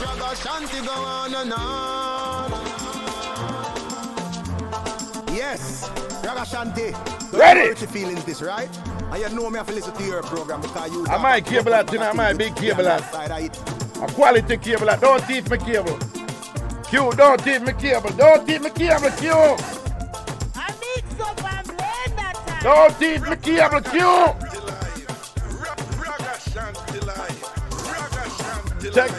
Ragashanti go on and on. Yes, Ragashanti. Ready? What feelings this, right? And you know me have to listen to your program because you... I might cable that, you know, I might big cable that. A quality cable that. Don't thief my cable. Q, don't thief my cable. Don't thief my cable, Q. I need soap and blend that time. Don't thief my cable, Q. Check.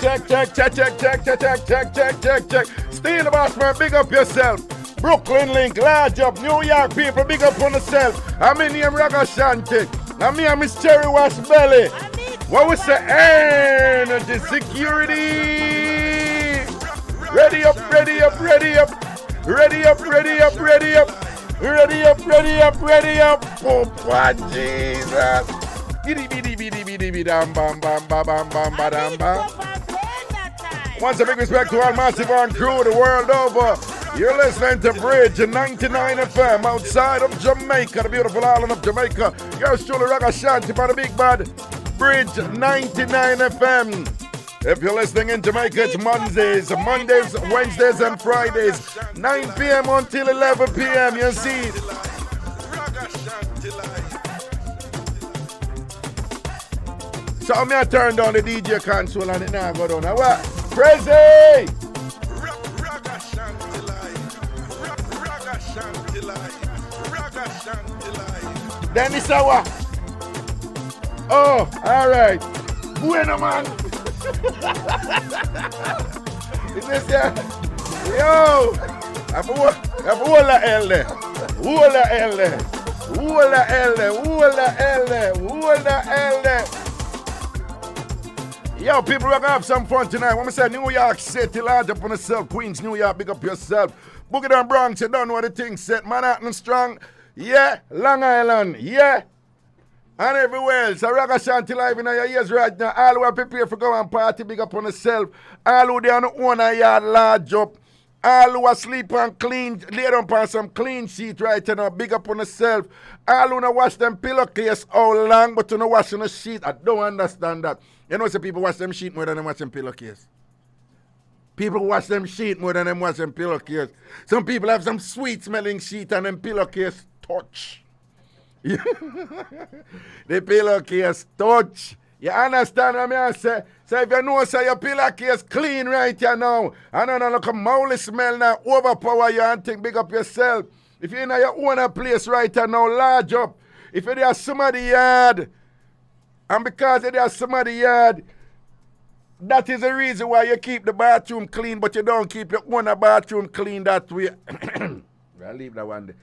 Stay the boss, man. Big up yourself. Brooklyn link, large up. New York people, big up on yourself. I'm in here, Ragashanti. I'm here, Miss Cherry Wash Belly. What was the energy? Security. Ready up. Oh, my Jesus. Once a big respect to all Massive on crew the world over. You're listening to Bridge 99 FM outside of Jamaica, the beautiful island of Jamaica. Yours truly, Ragashanti, for the big bad Bridge 99 FM. If you're listening in Jamaica, it's Mondays, Wednesdays, and Fridays, 9 p.m. until 11 p.m. You see. So me I turn down the DJ console and it now go down. Now what? Crazy! Then it's our. Oh, alright. Bueno man. Is this here? Yo! I have a L there. Yo, people, we're gonna have some fun tonight. When we say New York City, large up on yourself. Queens, New York, big up yourself. Boogie down Bronx, you don't know what the thing set. Manhattan strong, yeah. Long Island, yeah. And everywhere else. So Ragashanti live in your ears right now. All who are prepared for go and party, big up on yourself. All who they on the owner yard large up. All who are sleep and clean, lay down on some clean sheet right now, big up on yourself. All who don't wash them pillowcase how long, but you don't wash on the sheet. I don't understand that. You know, some people wash them sheet more than they wash them pillowcase. People wash them sheet more than they wash them pillowcase. Some people have some sweet smelling sheet and them pillowcase touch. The pillowcase touch. You understand what I say? So if you know say your pillowcase clean right here now, and then look a mouldy smell now, overpower you and think big up yourself. If you're in your own place right here now, large up. If you're there somebody yard, and because you're there somebody yard, that is the reason why you keep the bathroom clean, but you don't keep your own bathroom clean that way. I'll leave that one there.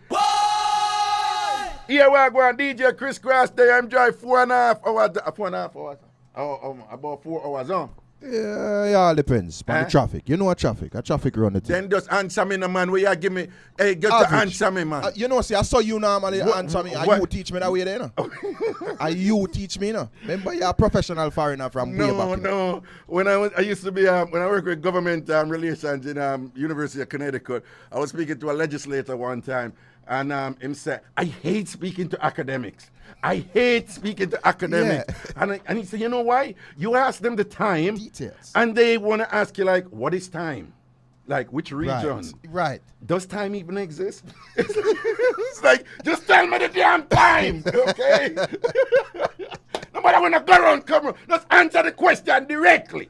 Here we go on DJ Chris Cross there. I'm driving 4.5 hours. 4.5 hours. About 4 hours on. Yeah, all depends. On the traffic. You know what traffic? A traffic run the thing. Then just answer me, no, man. Where you give me, hey, get to answer me, man. You know, see, I saw you normally answer me. And you teach me that way there, no? And you teach me, no? Remember, you're a professional foreigner from way back. No. When I used to be, when I worked with government relations in University of Connecticut, I was speaking to a legislator one time. And him said, I hate speaking to academics. Yeah. And he said, you know why? You ask them the time. Details. And they want to ask you, like, what is time? Like, which region? Right. Does time even exist? It's like, just tell me the damn time, okay? Nobody want to go around, come around. Just answer the question directly.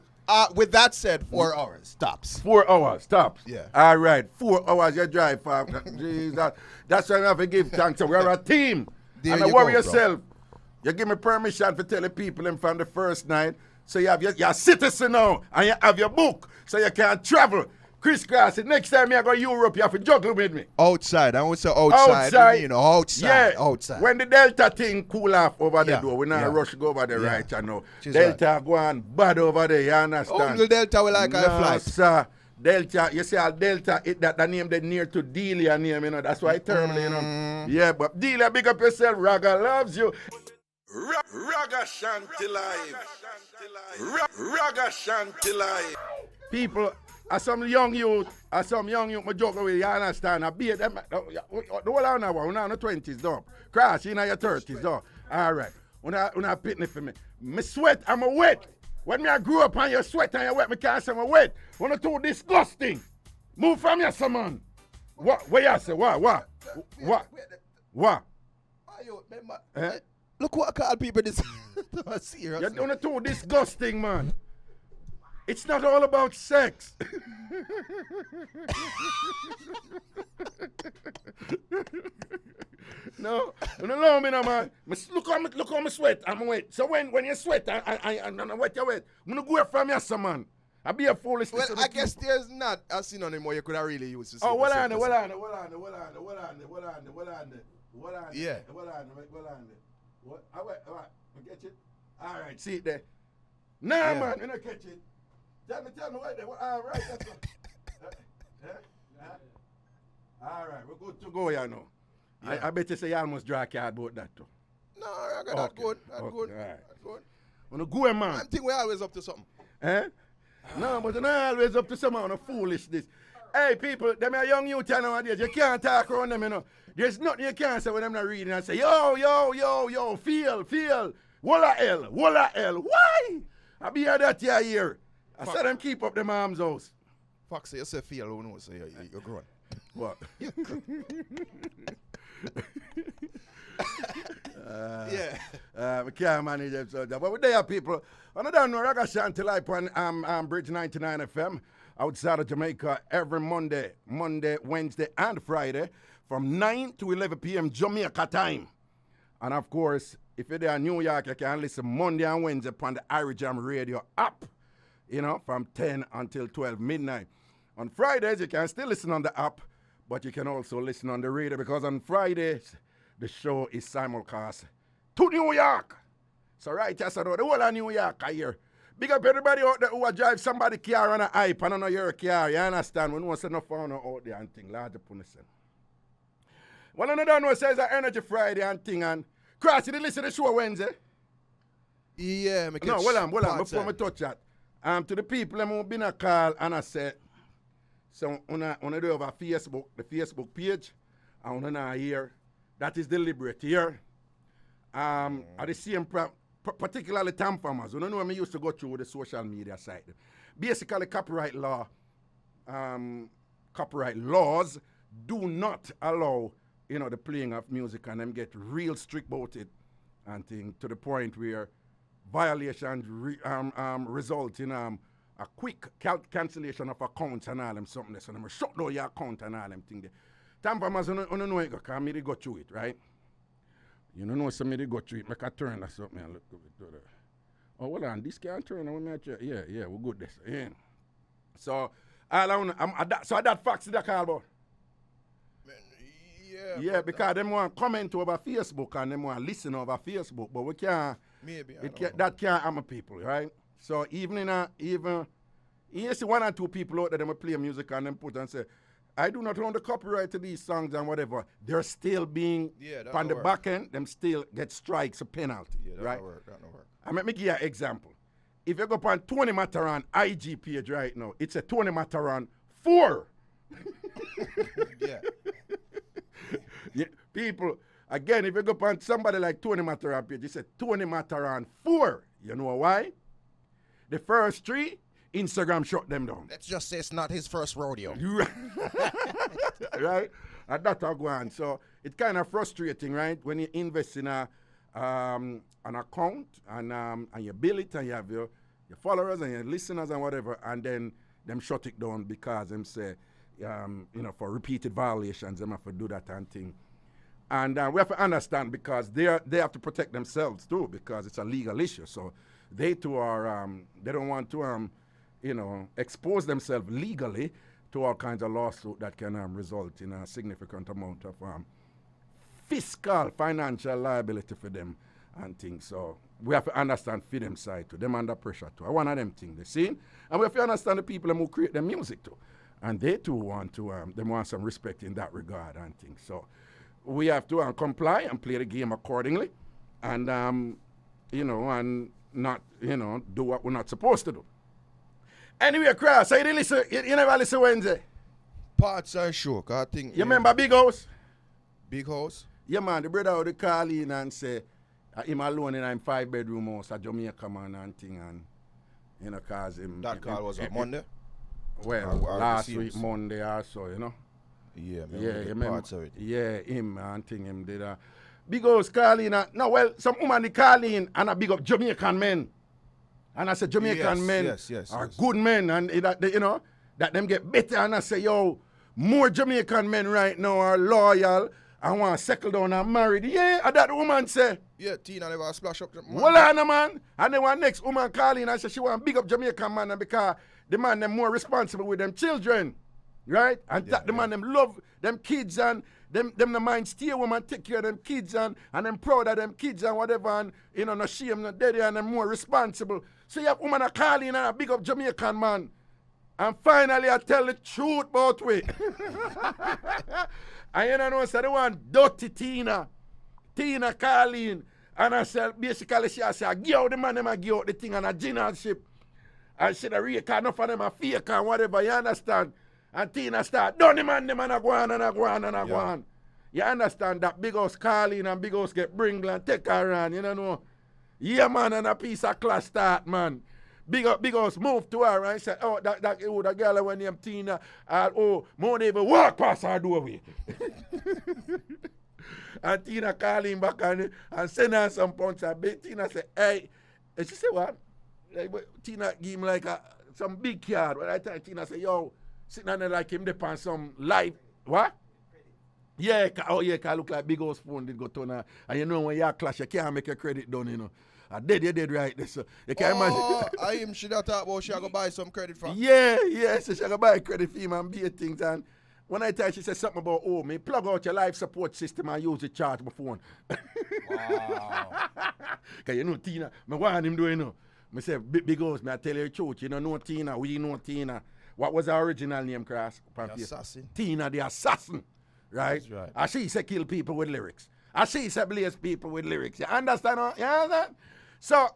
With that said, 4 hours, tops. 4 hours, tops. Yeah. All right, 4 hours you drive for. Jesus. That's why I have to give thanks. We're a team. There and you worry go, yourself. Bro. You give me permission for telling people them from the first night. So you have you're a citizen now, and you have your book, so you can travel. Chris Cross, next time you go to Europe, you have to juggle with me. Outside, I would say outside. You know, outside. Yeah. Outside. When the Delta thing cool off over there, though, we not rush go over there right now. Delta go on bad over there, you understand? Uncle Delta will like I fly. Sir. Delta, you see how Delta, that name that near to Delia name, you know, that's why terminal, you know. Yeah, but Delia, big up yourself, Raga loves you. Ragashanti live. Ragashanti live. People, as some young youth, my joke away, you understand, I be them, the whole hour now, we're in the 20s, though. Crash, in your 30s, though. All right, when I pitney for me. Me sweat, I'm a wet. When me I grew up and you sweat and you wet, me can't say me wet. Wanna too disgusting. Move from here, some man. What you say? What? Ayo, remember, look what I call people this. Serious. You're doing it too disgusting, man. It's not all about sex. No, allow me now, man. Look how me sweat. I'm wet. So when you sweat, I'm wet, you're wet. I'm gonna go from here, some man. I be a foolish. Well, I guess there's not a synonym you could have really used to say. Oh, what on it? Yeah. What? I get it. All right, see it there. Nah, man, you don't catch it. Tell me right there. All right, that's all right, we're good to go, you know. Yeah. I bet you say you almost draw a card about that, too. No, I got that good. That's good. All right. That's good. Wanna go, man? I think we're always up to something. No, but you're not always up to some amount of foolishness. Hey, people, them are young youth nowadays. You can't talk around them, you know. There's nothing you can't say when them not reading and say, yo, feel. Walla hell. Why? I be hear that here. I said them keep up them arms house. Fuck, say you say feel, who knows, so you're grown. What? We can't manage them. So, but we're there, people. And I don't know, Ragashanti live on Bridge 99 FM outside of Jamaica every Monday, Wednesday, and Friday from 9 to 11 p.m. Jamaica time. And of course, if you're there in New York, you can listen Monday and Wednesday upon the IrieJam radio app, you know, from 10 until 12 midnight. On Fridays, you can still listen on the app, but you can also listen on the radio because on Fridays, the show is simulcast to New York. So right, yes, I know the whole of New York I hear. Big up everybody out there who drive somebody car on a hype and I know you're a car. You understand? We know what's enough fun out there and thing. Large upon the sun. Well, I don't know says that Energy Friday and thing and Cross, you did listen to the show Wednesday? Yeah, no, hold on, before I touch that. To the people who have been a call and I said, so on do have a Facebook, the Facebook page, and on a here, that is deliberate here. At the same, particularly Tam farmers, you know, I used to go through the social media side. Basically, copyright laws do not allow, you know, the playing of music and them get real strict about it and thing to the point where violations result in a quick cancellation of accounts and all them something. So them shut down your account and all them thing there. Tam farmers, you know it because me they go through it, right? You know somebody go through it, make a turn or something and look at it. Oh, hold on, this can't turn. Yeah, we're good this. Yeah. So, so that facts that call about. Yeah, because them want comment over Facebook and them want listen over Facebook, but we can't. That can't hammer people, right? So even you see one or two people out there them play music and them put and say, I do not own the copyright to these songs and whatever. They're still being on the back end. Them still get strikes or penalty, right? That don't work. I mean, me give you an example. If you go on Tony Mataran IG page right now, it's a Tony Mataran 4. Yeah, people, again, if you go on somebody like Tony Mataran page, it's a Tony Mataran 4. You know why? The first 3, Instagram shut them down. Let's just say it's not his first rodeo. Right? And that's how go on. So it's kind of frustrating, right? When you invest in an account and you build it and you have your followers and your listeners and whatever, and then them shut it down because them say, you know, for repeated violations, them have to do that and thing. And we have to understand because they have to protect themselves too because it's a legal issue. So they too are, they don't want to, you know, expose themselves legally to all kinds of lawsuits that can result in a significant amount of fiscal, financial liability for them and things. So we have to understand for them side too. Them under pressure too. I one of them things they see. And we have to understand the people who create the music too. And they too want to, them want some respect in that regard and things. So we have to comply and play the game accordingly. And, you know, and not, you know, do what we're not supposed to do. Anyway, Cross, so you never listen Wednesday? Parts are sure, I think. You remember Big House? Big House? Yeah, man, the brother would call in and say, him alone in a 5-bedroom house at Jamaica, man, and thing. You know, cause him. That call was on Monday? Well, Or last the week, same? Monday or so, you know. Yeah, man. Yeah, We you get remember? parts of it. Yeah, him and thing him did big house calling. No, well, some woman they calling and I big up Jamaican men. And I said Jamaican men are good men and you know, that them get better. And I say, yo, more Jamaican men right now are loyal and want to settle down and married. Yeah, and that woman say. Yeah, Tina never splash up. Well, man. And then one next woman calling and say she want to big up Jamaican man and because the man them more responsible with them children. Right? And the man them love them kids and them the mind stay home and take care of them kids and them proud of them kids and whatever and you know no shame, no daddy and them more responsible. So you have woman a calling and a big up Jamaican man. And finally I tell the truth about we. And you know so the one dirty Tina calling and I said basically she said give out the man them and give out the thing and a generalship. And she the real cause enough of them a fake and whatever, you understand? And Tina start, done the man, them and a go on and a go on and a go on. You understand that big house calling and big house get bring and take her around, you know? Yeah, man, and a piece of class start, man. Big house move to her and say, oh, that girl when named Tina, more even walk past her doorway. And Tina calling back and send her some punch. And Tina say, hey, and she say what? Like, Tina give him like some big card. When I tell Tina say, yo, sitting on there like him dip on some live. What? Yeah, cause look like big old spoon did go to her. And you know when you clash, you can't make your credit done, you know. You did right there, so you can't imagine. I am she that talk about she go buy some credit for. Yeah, so she go buy credit for him and be things. And when I tell her, she said something about, oh, me plug out your life support system and use it charge my phone. Wow. Cause you know Tina, I want him doing, you know. I say, big house, I tell you the truth, you know Tina, we know Tina. What was her original name, Cross? The assassin. Tina the assassin, right? That's right. And she said kill people with lyrics. And she said blaze people with lyrics. You understand? You understand? So,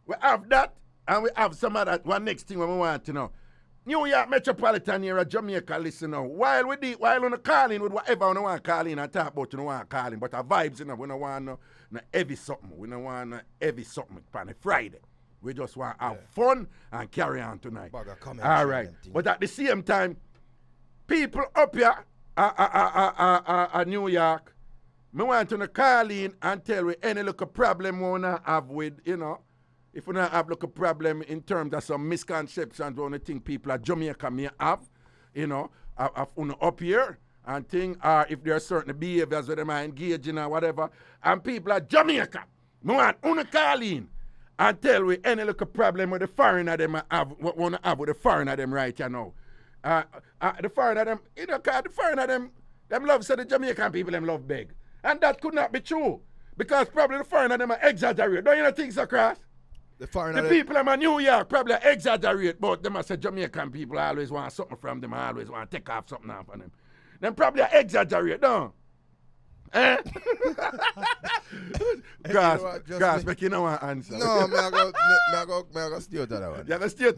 we have that, and we have some other, one next thing we want to know. New York Metropolitan area, Jamaica, listen now. While on the calling with whatever we want to call in and talk about, you don't want to call in, but our vibes, you know, we don't want no heavy something. We don't want no heavy something on a Friday. We just want to have fun and carry on tonight. All right. But at the same time, people up here at New York, me want to call in and tell we any little problem we wanna have with, you know, if we not have little problem in terms of some misconceptions we think people at Jamaica may have, you know, up here and thing, or if there are certain behaviors where they might engage in or whatever, and people at Jamaica, me want to call in and tell we any little problem with the foreigner them have, what wanna have with the foreigner them right you know. The foreigner them, you know, cause the foreigner them love say the Jamaican people them love beg. And that could not be true. Because probably the foreigner them are exaggerate. Don't you know things across? The people them in New York probably exaggerate, but them say Jamaican people always want something from them, always want to take off something off of them. Them probably exaggerate, don't eh? Grass, make you know what answer. No, I go steal that one. You go steal.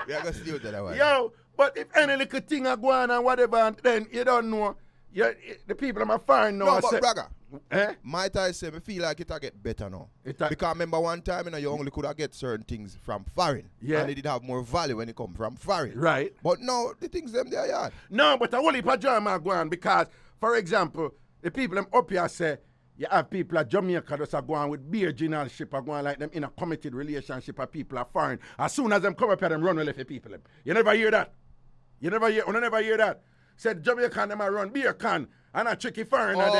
Yeah, I go steal that one. Yo, but if any little thing are going on and whatever, and then you don't know, the people in my foreign know. No, but Braga, eh? my time say, me feel like it'll get better now. Because I remember one time, you know, you only could have get certain things from foreign. Yeah. And they did have more value when it come from foreign. Right. But now, the things them there, yeah. No, but a whole heap of drama go on because, for example, the people them up here say, you have people at Jamaica just are going with beer generalship are going like them in a committed relationship of people are foreign. As soon as them come up here, them run away for people. You never hear that. You never hear that. Said Jamaican them a run beer can and a tricky foreigner them.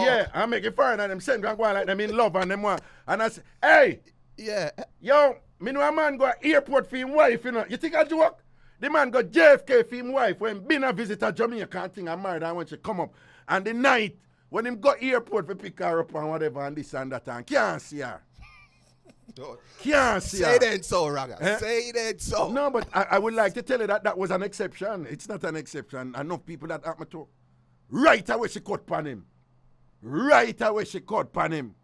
Yeah, I make it foreigner them send and go like them in love and them one. And I say, hey, yeah, yo, me know a man go to airport for him wife, you know. You think I joke? The man go JFK for him wife when been a visit Jamaica and thing and married and when she come up. And the night when him go airport for pick her up and whatever and this and that and can't see her. Can't see Say her. that so, Raga. Eh? Say that so. No, but I would like to tell you that was an exception. It's not an exception. Enough people that happen to. Right away she cut pan him. Right away she cut pan him.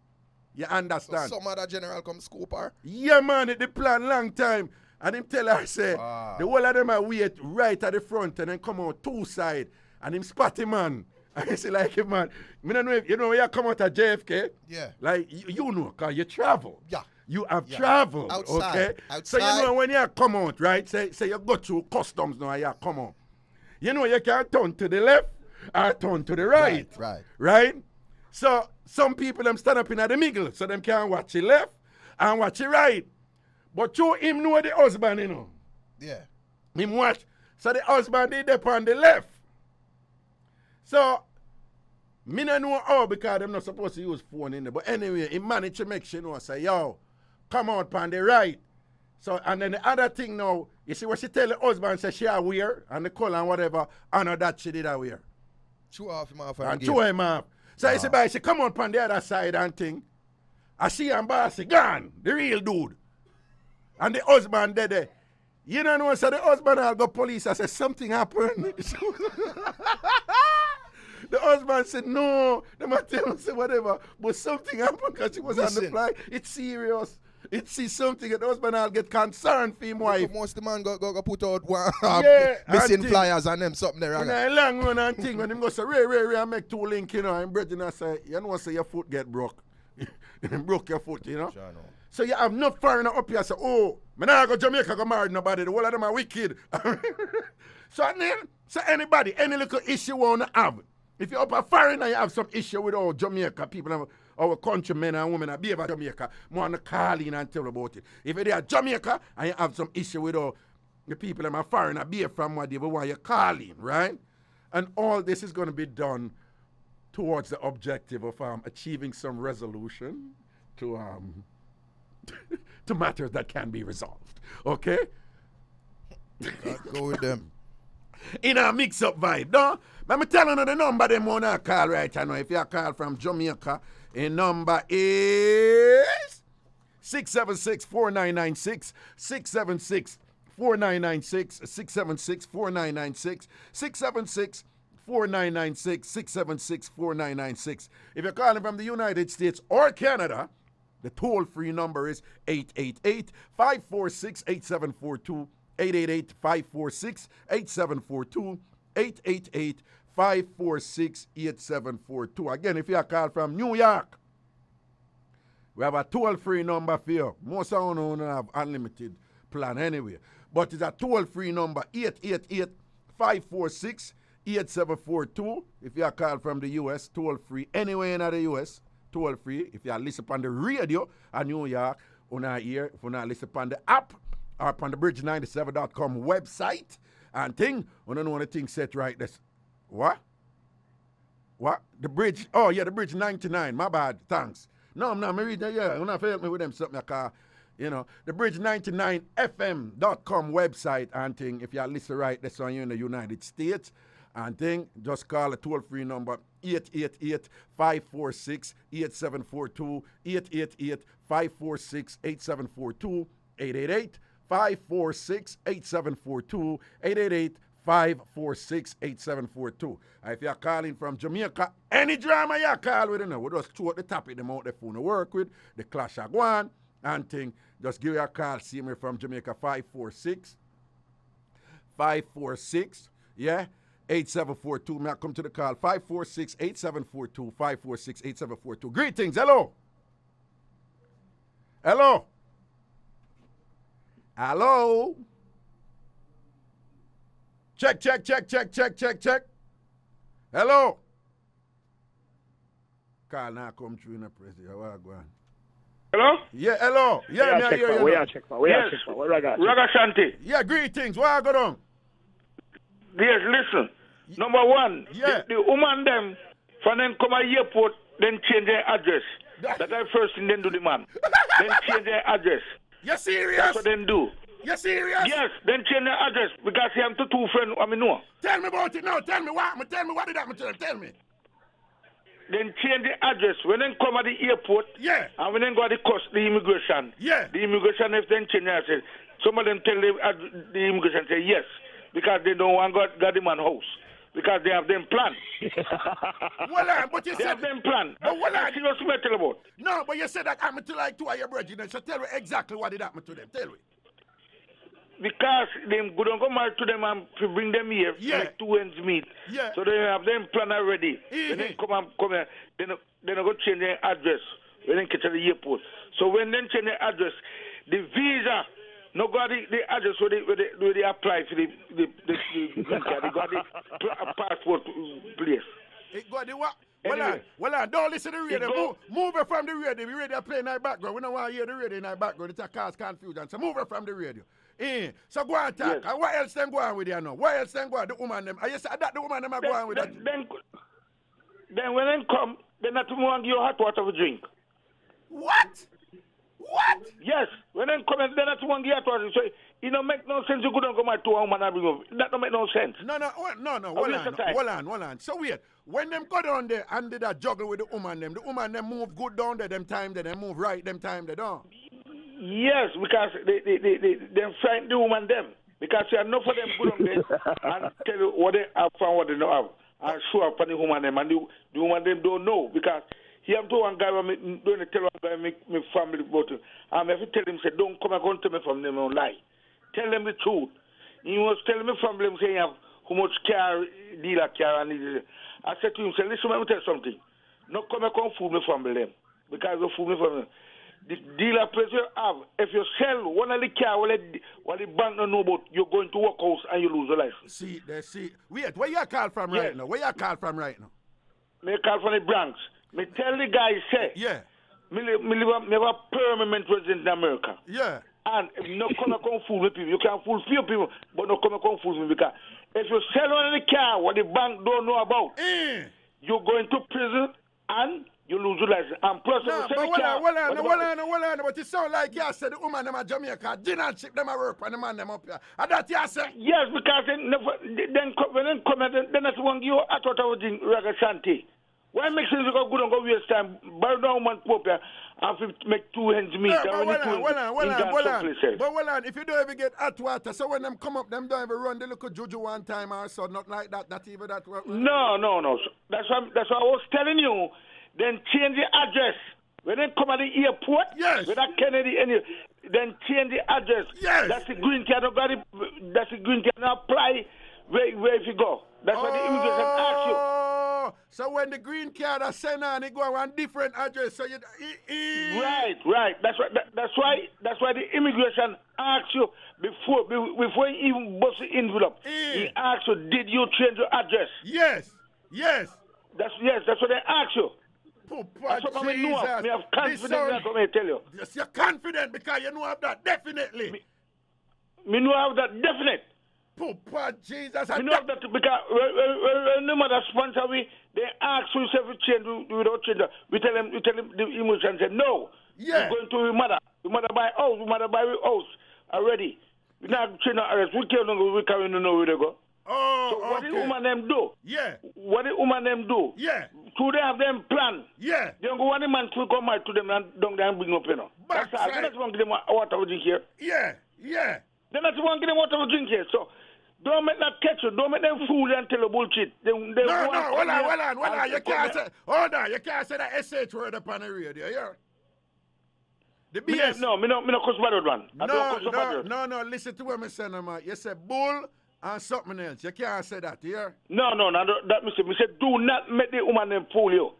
You understand? So some other general come scoop her? Yeah, man. It the plan long time. And him tell her, say, the whole of them are wait right at the front and then come out two side. And him spot him, man. And he say like, man, I don't know if you know when you come out of JFK? Yeah. Like, you know, because you travel. Yeah. You have traveled, outside. okay? So you know when you come out, right? Say you go through customs now, you come out. You know you can turn to the left or turn to the right. Right? So some people them stand up in the middle, so them can watch the left and watch the right. But you him know the husband, you know. Yeah. Him watch. So the husband is up on the left. So me don't know how because I'm not supposed to use phone in there. But anyway, he managed to make sure you know, say, yo, come out on the right. So, and then the other thing now, you see what she tell the husband, say she wear, and the color and whatever, and that she did wear. Chew off him off and chew him off. So you see, by she come out on the other side and thing, and she and bossy gone, the real dude. And the husband dead there. You don't know, so the husband will go police and say something happened. The husband said, no, the man tell him, say whatever, but something happened because she was on the fly. It's serious. It's something that the husband will get concerned for him wife. Most of the man go put out one missing flyers and them something there. And a long run and thing when him go say, Ray, I make 2 link, you know, and brethren I say, you know, say your foot get broke. Broke your foot, you know. Sure, no. So you have no foreigner up here say, oh, me nah go Jamaica go marry nobody. The whole of them are wicked. So then, anybody, any little issue you want to have, if you're up a foreigner, you have some issue with all Jamaica people, our countrymen and women that behave at Jamaica, want to call in and tell about it. If you're at Jamaica and you have some issue with all the people that are foreigner, behave from what they want you call in, right? And all this is going to be done towards the objective of achieving some resolution to to matters that can be resolved. Okay? Go with them. In a mix-up vibe, no? Let me tell you the number them want to call right now. If you call from Jamaica, the number is 676-4996, 676-4996, 676-4996, 676-4996, 676-4996. If you're calling from the United States or Canada, the toll-free number is 888-546-8742, 888-546-8742, 888-546-8742. Again, if you are called from New York, we have a toll-free number for you. Most of you don't have unlimited plan anyway. But it's a toll-free number, 888-546-8742. If you are called from the U.S., toll-free. Anywhere in the U.S., toll-free. If you are listening on the radio in New York, on our ear, if you not listen on the app, or on the bridge97.com website, and thing, I don't know the thing set right. This. What? The bridge, oh yeah, the bridge 99, my bad, thanks. No, I'm not reading that, yeah, I'm not help me with them something like, you know, the bridge99fm.com website and thing, if you listen right, that's on you in the United States, and thing, just call a toll-free number, 888-546-8742, 888-546-8742, 888-546-8742, 888-546-8742. If you're calling from Jamaica, any drama you call with, we just throw at the top of them out the phone to work with, the clash of one, and thing, just give you a call, see me from Jamaica, 546, yeah, 8742. May I come to the call, 546-8742, 546-8742. Greetings, hello. Hello. Hello? Check. Hello? Call now come through in the press. Hello? Yeah, hello. Yeah, me I hear you. Where you check for? Ragashanti. Yeah, greetings. What go on? Yes, listen. Number one, yeah. the woman them, from them come at airport, then change their address. That I first thing then do the man. Then change their address. You serious? That's what them do. You serious? Yes, then change their address because he have two friends I mean no. Tell me about it now. Tell me what did that tell? Tell me. Then change the address. When they come at the airport, yeah. And when they go at the immigration, yeah. The immigration if they change their address, some of them tell the immigration say yes because they don't want to go to the man house. Because they have them plan. Well, but you they said have them plan. But what that's serious matter about. No, but you said that happened to like two of your brethren. So tell me exactly what did happen to them. Tell me. Because them go don't go married to them and bring them here, yeah. Make two ends meet. Yeah. So they have them plan already. Mm-hmm. Then they come here, then they go change their address when they get to the airport. So when they change the address, the visa, no got the address where they apply for the green card. They got the passport place. It got the what? Anyway. Well on, don't listen to the radio. Move it from the radio. The radio playing in the background. We don't want to hear the radio in the background. It's a cause confusion. So move it from the radio. So go on talk. Yes. And what else them go on with you now? What else them go on? The woman them. You said that the woman them are going with that. Then when they come, they not want to give you hot water to drink. What? Yes. When they come, they not want to give you hot water. So it don't make no sense. You couldn't come out to a woman and bring up. That don't make no sense. No. Hold on. So wait. When them go down there and they that juggle with the woman them move good down there, them time they move right, them time they don't. Yes, because they frighten the woman them. Because you have enough of them good on there and tell you what they have and what they don't have. And show up on the woman them and the woman them don't know. Because he have to one guy when me don't tell one guy my family about it. I have to tell him say don't come and go to me from them and lie. Tell them the truth. He was telling me from them saying you have how much car dealer car and this. I said to him, say, listen, let me tell you something. No come and fool me from them. Because you fool me from them. The dealer place you have, if you sell one of the car, what the bank don't know about, you're going to work house and you lose your license. See. Wait, where you call from right now? Me call from the Bronx. Me tell the guy, say, me have a permanent resident in America. Yeah. And no come and fool me people. You can fool few people, but no come and fool me because if you sell one of the car what the bank don't know about, you're going to prison and you lose your license. And plus, but it sound like you said the woman them at Jamaica, dinner ship them at work and the man them up here. And that you say? Yes, because when they come, then that's one you I thought I was in Ragashanti. Why make sense to go good and go waste time? Buy down one pop here and make two hands meet. But hold on, if you don't ever get hot water, so when them come up, them don't ever run the little juju one time or so, not like that, not even that. No. That's what I was telling you. Then change the address. When they come at the airport, with that Kennedy, then change the address. Yes. That's the green card. That's the green card. Now apply where if you go. That's what the immigration asks you. So when the green card are sent on, it go on different address. So you right. That's why the immigration asks you before you even bust the envelope. He asks you, did you change your address? Yes. That's what they ask you. That's what I know. Me have confidence. That's what I tell you. Yes, you're confident because you know of that definitely. Me know of that definite. Papa Jesus. We know that because when the mother sponsor we, they ask you if you change without change. We tell them the emotion said no. Yeah. We're going to the mother. The mother buy house. The mother buy house already. We not change our arrest. We can't know where they go. So what the woman them do? Yeah. What the woman them do? Yeah. So they have them plan. Yeah. They go one man to come out to them and don't bring up you know. That's all. They not want to give them water to drink here. Yeah. They not want to give them water to drink here. So don't make that catch you. Don't make them fool and tell you bullshit. No. Hold on. You can't say. Hold on. You can't say that SH word up on the radio. Yeah. The BS. No, me no cuss about that one. No. Listen to what me say, man. You say bull and something else. You can't say that. Yeah. No. That me say do not make the woman them fool you.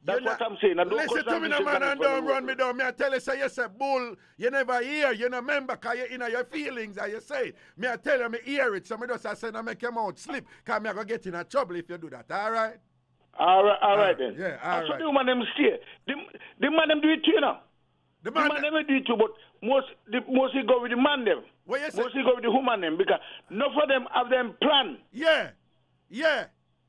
That's what I'm saying. Listen to me, man, and don't run me down. Me I tell you, say you say bull. You never hear. You no remember because you're in your feelings and you say it. Me I tell you, me hear it. So me just say, no make your mouth slip because me I go get in a trouble if you do that. All right? All right then. Yeah, all right. So the woman them stay. The man them do it too, you know. The man them do it too, but mostly go with the man them. What you say? Mostly go with the woman them because none of them have them plan. Yeah.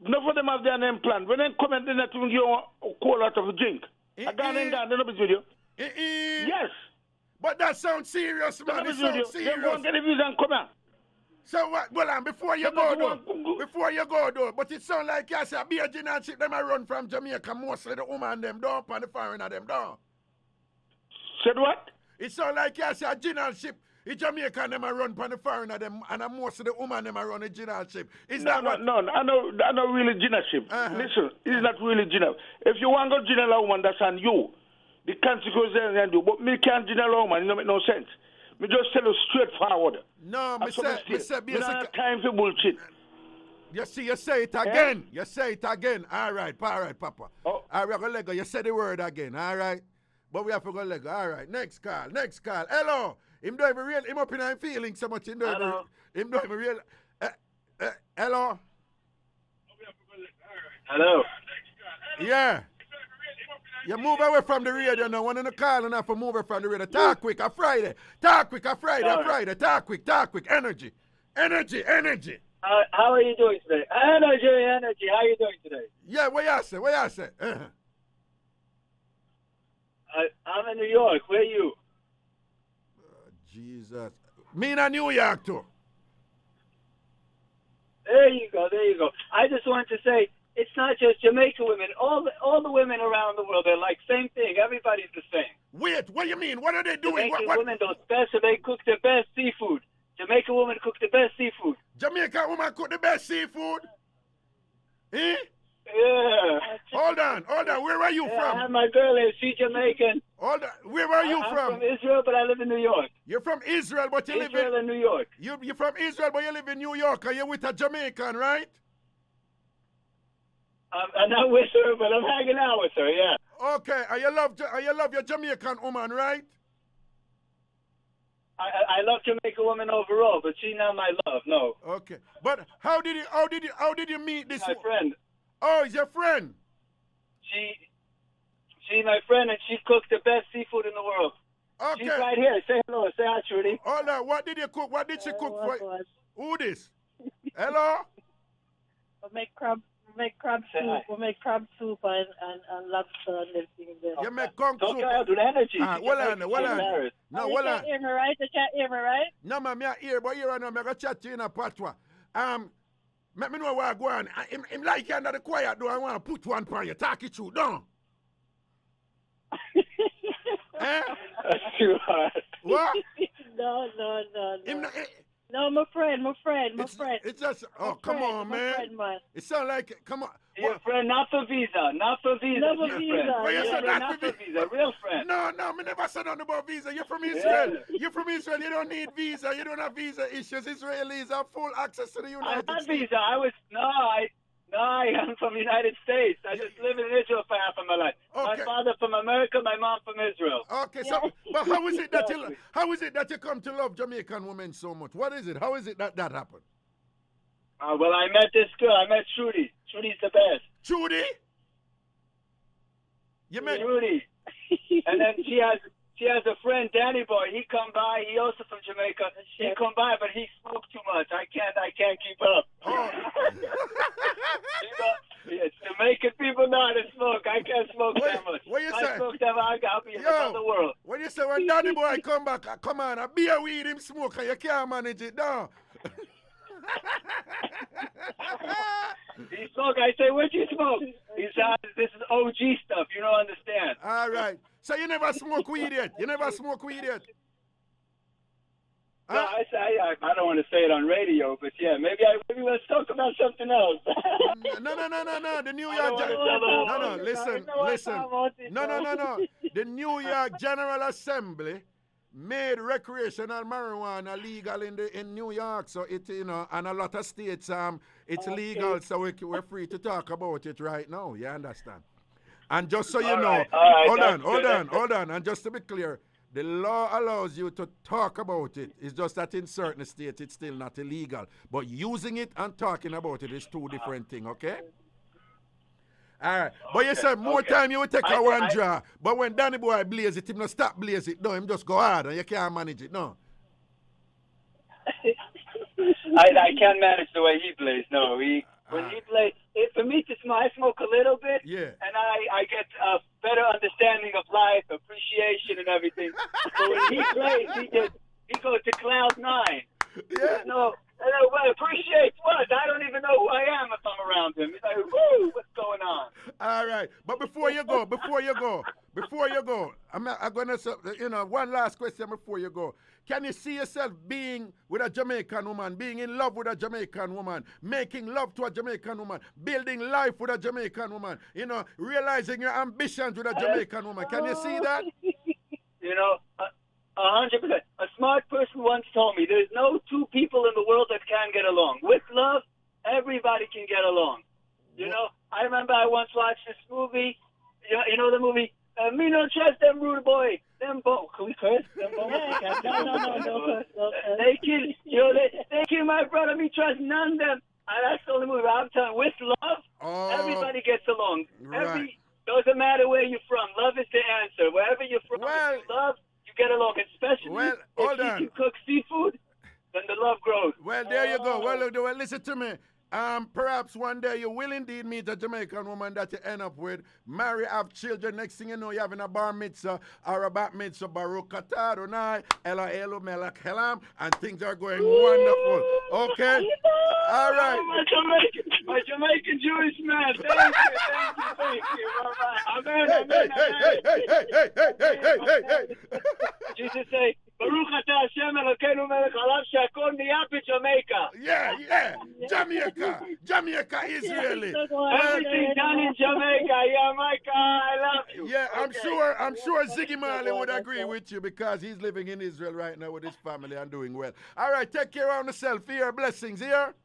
None of them have their name plan. When they come and they not even give a call out of a drink. I got in there, they're not with you. Yes. But that sounds serious, man. It sounds serious. They won't get the visa and come out. So what? Well, before you go though, but it sounds like you say a beer gin and ship them a run from Jamaica. Mostly the woman them down and the foreigner them down. Said what? It sounds like you say a gin and ship. The Jamaican them a run from the foreigner them and most of the woman them a run a gin and ship. No, I know really gin and ship. Listen, it's not really gin. If you want to go gin a woman, that's on you. The consequences and do. But me can't gin a woman, it don't make no sense. Me just tell you straightforward. No, me say basic. Me not have time for bullshit. You see, you say it again. You say it again. All right, Papa. Oh. All right, go. You say the word again. All right. But we have to go Lego. All right, next call. Hello. Him don't even real. Him up in him feeling so much. Him don't even real. Hello. Hello. Yeah. You move away from the radio now. One in the call and have to move away from the radio. Talk quick. A Friday. Talk quick. Talk quick. Energy. How are you doing today? Energy. How are you doing today? Yeah, what you say? I'm in New York. Where are you? Jesus. Me in New York too. There you go. I just wanted to say, it's not just Jamaican women. All the women around the world, they're like same thing. Everybody's the same. Wait, what do you mean? What are they doing? Jamaican women, those special, they cook the best seafood. Jamaican women cook the best seafood. Jamaican woman cook the best seafood? Eh? Yeah. Hold on. Where are you from? I have my girl here. She's Jamaican. Hold on. Where are you I'm from? from Israel, but I live in New York. You're from Israel, but you live in New York. You're from Israel, but you live in New York, and you're with a Jamaican, right? I'm not with her, but I'm hanging out with her, yeah. Okay, and you love your Jamaican woman, right? I love Jamaican women overall, but she's not my love, no. Okay, but how did you meet this? My friend. Oh, is your friend? She's my friend, and she cooks the best seafood in the world. Okay. She's right here. Say hello. Say hi, Trudy. Hold on. What did you cook? What did she cook for? Who this? Hello. We make crab soup. We make crab soup and lobster and everything there. You make conch soup. Don't try out with energy. Well on. No, well on. You can't hear me right? No, man, I hear, but here I know, I'm going to chat to you in a patois. Let me know where I go on. I'm like you under the quiet, though. I want to put one for you. Talk it through, don't. Eh? That's too hard. What? No. No, my friend. It's just, come on, man. Friend, man. It sounds like, come on. Your friend, not for visa. Not for visa. Not for visa. Well, you said not for visa. Real friend. No, me never said nothing about visa. You're from Israel. Yeah. You're from Israel. You don't need visa. You don't have visa issues. Israelis have full access to the United States. I had visa. I am from the United States. I just live in Israel for half of my life. Okay. My father from America, my mom from Israel. Okay, so but how is it that you come to love Jamaican women so much? What is it? How is it that happened? Well, I met this girl. I met Trudy. Trudy's the best. Trudy? You met Trudy. And then she has a friend, Danny Boy. He come by. He also from Jamaica. He come by, but he smoked too much. I can't keep up. Oh. It's Jamaican people know how to smoke. I can't smoke that much. What you I say? smoke that much, I'll be in another world. What you say when Danny Boy come back, come on, a beer weed him smoke and you can't manage it, no. He smoke. I say, what you smoke? He said, this is OG stuff. You don't understand. All right. So you never smoke weed yet? No, I don't want to say it on radio, but yeah, maybe let's talk about something else. No. The New York. Listen. No. The New York General Assembly made recreational marijuana legal in New York, so it and a lot of states it's legal, so we're free to talk about it right now. You understand? And just so you know, hold on, and just to be clear. The law allows you to talk about it. It's just that in certain states it's still not illegal. But using it and talking about it is two different things, okay? All right. But you said more time you will take a one draw. But when Danny Boy blaze it, him not stop blaze it. No, him just go hard and you can't manage it, no. I can't manage the way he plays. No, when he plays, for me to smoke, I smoke a little bit, and I get a better understanding of life, appreciation, and everything. So when he plays, he goes to cloud 9. Yeah. No, appreciate what? I don't even know who I am if I'm around him. He's like, woo, what's going on? All right, but before you go, I'm gonna one last question before you go. Can you see yourself being with a Jamaican woman, being in love with a Jamaican woman, making love to a Jamaican woman, building life with a Jamaican woman, realizing your ambitions with a Jamaican woman? Can you see that? 100%. A smart person once told me there's no two people in the world that can get along. With love, everybody can get along. I remember I once watched this movie, you know the movie Me no trust them rude boy. Them both. Can we curse? Them both. No. They kill my brother. Me trust none of them. And that's the only movie I'm telling. With love, everybody gets along. Right. Doesn't matter where you're from. Love is the answer. Wherever you're from, if you love, you get along. Especially if you can cook seafood, then the love grows. Well, there you go. Well, listen to me. Perhaps one day you will indeed meet a Jamaican woman that you end up with, marry, have children. Next thing you know, you're having a bar mitzvah or a bat mitzvah, Baruch Atah Adonai, Ela Elu Melech Helam, and things are going wonderful. Okay? All right. My Jamaican Jewish man. Thank you. Amen. Jesus say, Baruch Atah Hashem Elokeinu Melech Haolam She'akol Niyah Jamaica. Yeah. Jamaica, Israeli. Everything done in Jamaica. Yeah, Micah, I love you. Yeah, I'm sure Ziggy Marley would agree with you because he's living in Israel right now with his family and doing well. All right, take care of yourself here. Blessings here.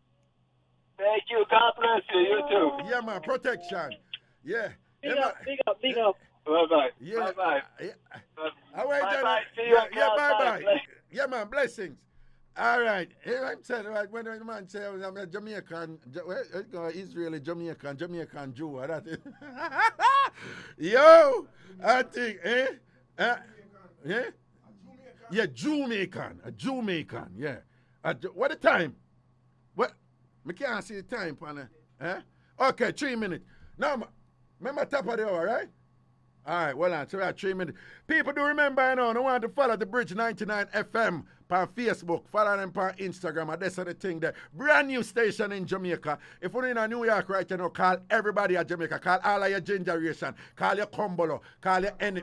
Thank you. God bless you. You too. Yeah, man. Protection. Yeah. Big up. Bye-bye. Yeah. Bye-bye. Yeah. Bye-bye. See you. Bye-bye. Yeah, man. Blessings. All right. Here I'm saying, right, when the man says I'm a Jamaican, Israeli Jamaican Jew. Yo, I think, yeah? Yeah, Jamaican. A Jamaican, yeah. What the time? What? I can't see the time, partner. Okay, 3 minutes. Now, remember top of the hour, right? All right, well on. So we have 3 minutes. People do remember, you know, they want to follow the Bridge 99 FM on Facebook, follow them on Instagram, and that's the thing there. Brand new station in Jamaica. If you're in New York right now, call everybody at Jamaica. Call all of your generation. Call your Kumbolo. Call your any.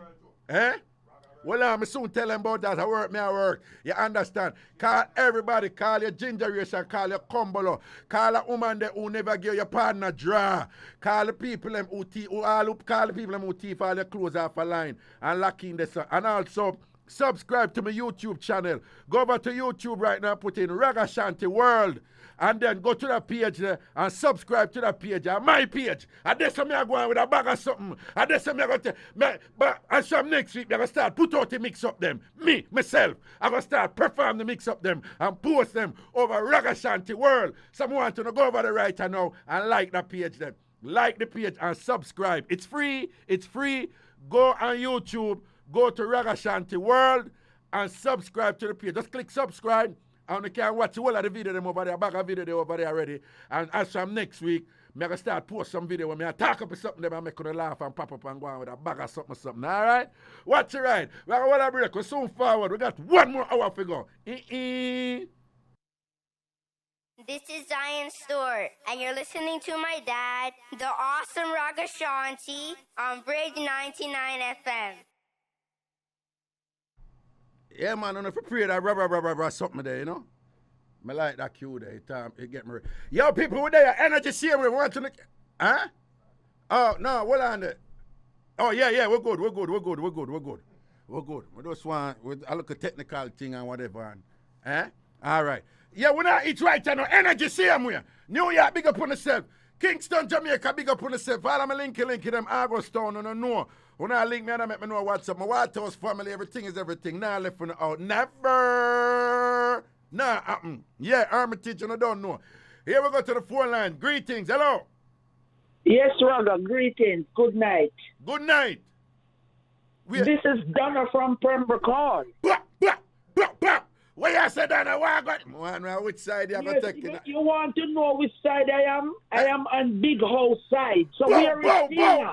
Well, I'm soon tell them about that. I work. You understand? Call everybody. Call your generation. Call your Kumbolo. Call a woman that who never give your partner draw. Call the people them who call the people them who thief all your clothes off a line and lock in this. And also, subscribe to my YouTube channel. Go over to YouTube right now, put in Ragashanti World. And then go to that page there and subscribe to that page. And my page. And that's how I go on with a bag of something. And that's how I go to. And some next week, I'm going to start put out the mix up them. Myself. I'm going to start perform the mix up them and post them over Ragashanti World. Someone to go over the right now and like that page then. Like the page and subscribe. It's free. Go on YouTube. Go to Ragashanti World and subscribe to the page. Just click subscribe. And you can watch all of the video them over there, back of video over there already. And as from next week, I'm going to start post some video when I talk up something them and make you laugh and pop up and go on with a bag of something. All right? Watch it right. We're going to break. We're soon forward. We got 1 more hour to go. This is Zion Stewart, and you're listening to my dad, the awesome Ragashanti, on Bridge 99 FM. Yeah, man, I don't know if you pray that rah, something there, you know? I like that cue there. It get me ready. Yo, people, we're there. Energy see we want to... Huh? Oh, no, hold on there. Oh, yeah, we're good. We just want... I look at technical thing and whatever. All right. Yeah, we're not eat right now. Energy see we. New York, big up on yourself. Kingston, Jamaica, big up on yourself. Follow me link them Agostown, and I know. When I link me and I make me know what's up. My White House family, everything is everything. Now left from the out. Never. Nah, yeah, Armitage, and I don't know. Here we go to the phone line. Greetings. Hello. Yes, Raga. Greetings. Good night. Good night. This is Donna from Prembroke. Where you say Donna? Where I got? Which side you have to take it? You want to know which side I am? I am on Big House side. So where is Tina?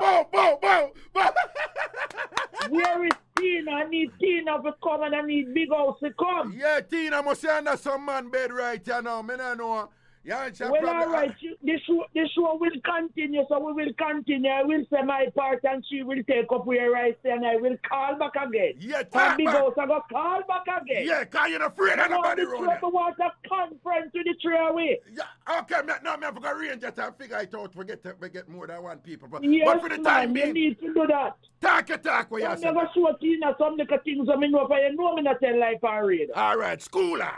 Where is Tina? I need Tina to come and I need Big House to come. Yeah, Tina must be under some man bed right here now. I don't know. Yeah, well, all right. This show will continue, so we will continue. I will say my part and she will take up where I say and I will call back again. Yeah, and Big House, I go call back again. Yeah, because you're not afraid of nobody running. I want a conference with the three away. Yeah, okay, now I'm going to arrange that and figure it out. We get more than one people. Yes, but for the time being, you need to do that. Talk with yourself. I'm never show Tina some little things I know, but you know me not tell life and read. All right, schooler.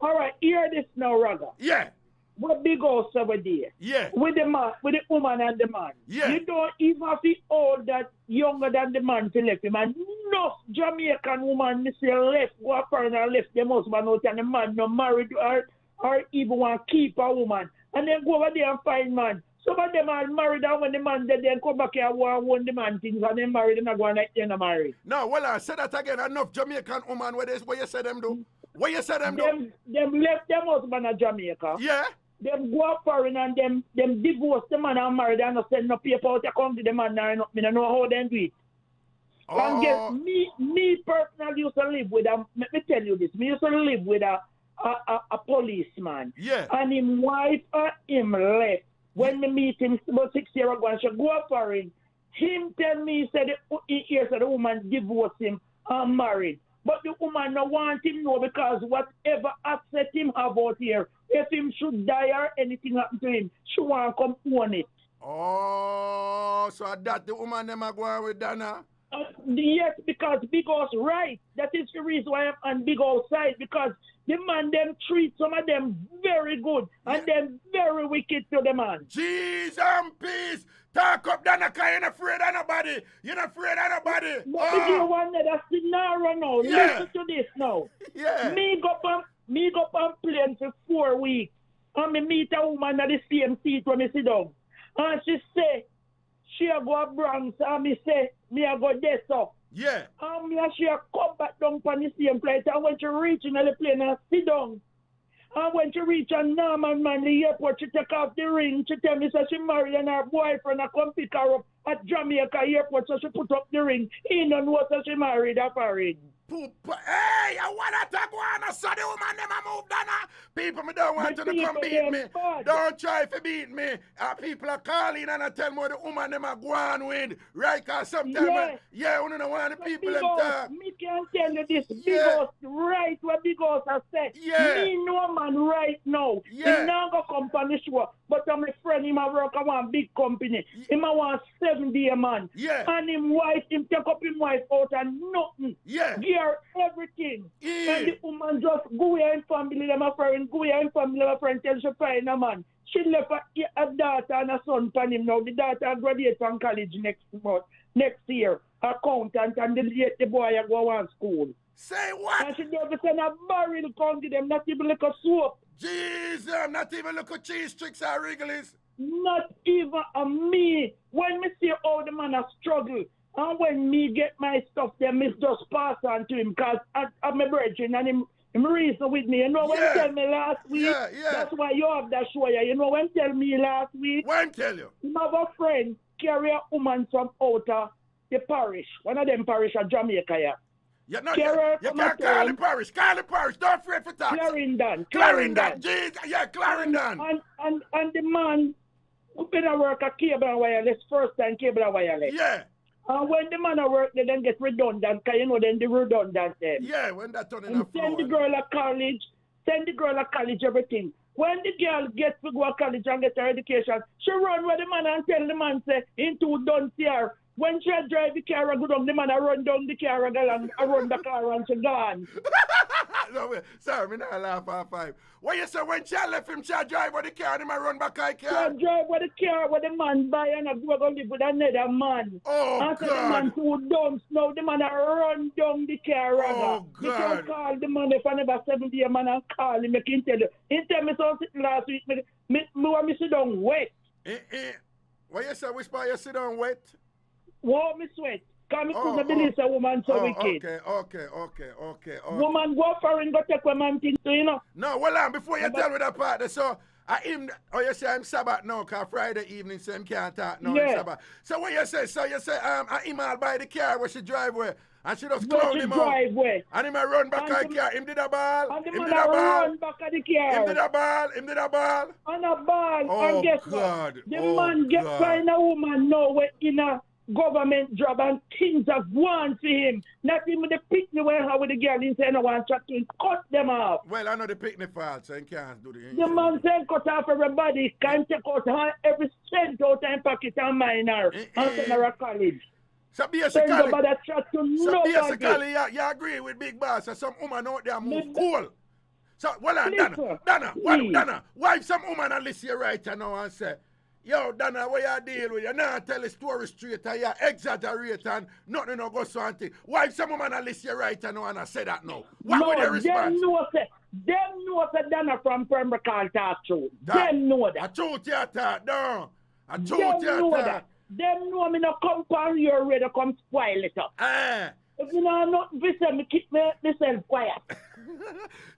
All right, hear this now, Raga. Yeah. what big house over there. Yeah. With the man, with the woman and the man. Yeah. You don't even have to old that younger than the man to left him. And no Jamaican woman, me say left, go up and left them husband out and the man no married or even want to keep a woman. And then go over there and find man. Some of them are married and when the man dead, then come back here and want the man things and then married and go and they're not married. No, well, I said that again. Enough Jamaican woman what you say them do? What you say them do? Them left them husband in Jamaica. Yeah. Them go up foreign and them divorce the man and married and not send no paper out to come to the man and I don't know how they do it. Oh. And get me personally used to live with let me tell you this. Me used to live with a policeman. Yeah. And him wife and him left. When me meet him about 6 years ago and she go up foreign, him tell me he hears the woman divorced him and married. But the woman no want him know because whatever asset him have out here, if him should die or anything happen to him, she want to come own it. Oh, so that the woman them are going with Donna? Yes, because Big House right. That is the reason why I'm on Big House side, because the man them treat some of them very good and them very wicked to the man. Jesus and peace. Talk up, Donna, because you're not afraid of nobody. You're not afraid of nobody. But if you want that scenario now, listen to this now. Yeah. Me go on plane for 4 weeks and me meet a woman at the same seat when me sit down. And she say, she a go to Bronx and me say, me a go there so. Yeah. And me and she a come back down on the same flight and when she reach in the plane and sit down. And when she reach a Norman man the airport, she take off the ring. She tell me so she married and her boyfriend a come pick her up at Jamaica airport, so she put up the ring. He don't know so she married a foreign. Hey, I want to talk one. So the woman never moved, Donna. People me don't want to come beat me. Don't try to beat me. People are calling and I tell me what the woman them are going with. Right? Because sometimes, we don't want the people them talk. Me can tell you this. Big House right what Big House has said. Yeah. Me no man right now. Yeah. He now go come on the show. But I'm a friend, him a work at one big company. Him a want 70 a man. Yeah. And him wife, him take up him wife out and nothing. Yeah. Gear everything. Yeah. And the woman just go here in family, them a friend, go here in family, them a friend, tell she find a man. She left a daughter and a son for him now. The daughter graduate from college next year. Accountant, and the boy go to school. Say what? And she never send a barrel come to them, not even like a soap. Jesus, not even look at cheese tricks or wrigglies. Not even a me. When me see how the man a struggle, and when me get my stuff, then me just pass on to him, because I'm a virgin and him reason with me. You know when he tell me last week, that's why you have that show. You know when he tell me last week, when tell you? Him have a friend carry a woman from out of the parish. One of them parish at Jamaica, you can't call the parish. Call the parish. Don't afraid for tax. Clarendon. Jesus. Yeah, Clarendon. And the man who been a work at cable and wireless, first time cable and wireless. Yeah. And when the man a work, they then get redundant, because you know then the redundant then. Yeah, when that turn in a send the girl at college, everything. When the girl gets to go to college and get her education, she run where the man and tell the man say, into done here. When she drive the car and go down, the man I run down the car and run the car and she gone. No, wait. Sorry, me not laugh at 5. What you say when she left him, she drive with the car and him I run back her car? She drive with the car where the man buy and I go live with another man. Oh, and so God. the man too dumb. Now the man I run down the car. Oh, God. You can call the man if I never 70 a man and call him. I can tell you. He tell me something last week. Me want me sit down wet. What you say, whisper you sit down wet? Whoa, me sweat. Come to the believe a woman so wicked. Okay. Woman go for and go take a man thing to, you know. No, well on, before you tell me that part, so you say I'm Sabbath now, because Friday evening, so him can't talk now, Yeah. Sabbath. So what you say? So you say, I him all by the car where she drive where, and she just clown him out. And him a run back her car, him did a ball. And the man run back at the car. Him did a ball. And a ball. Oh, and guess God. what? The man get find a woman now where in a government job and things have gone for him. Not even the picnic where how with the girl inside no one chat to him. Cut them off. Well, I know the picnic fault, so he can't do the The man said cut off everybody. Can't take out every cent out in pocket and minor. And send her a college. So basically, you agree you agree with Big Boss that some woman out there move cool. So, well, Donna, why if some woman a listen you right now and say, yo, Donna, what you deal with? You not tell a story straight and you exaggerate and nothing no go so and thing. Why if some woman a listen you right now and I say that now? What would their response? Them know that Donna from Prembroke can't talk truth. Them know that. A truth you talk, no. A truth you talk. Them know me no come for you already come spoil it up. If you know not listen, me keep myself quiet.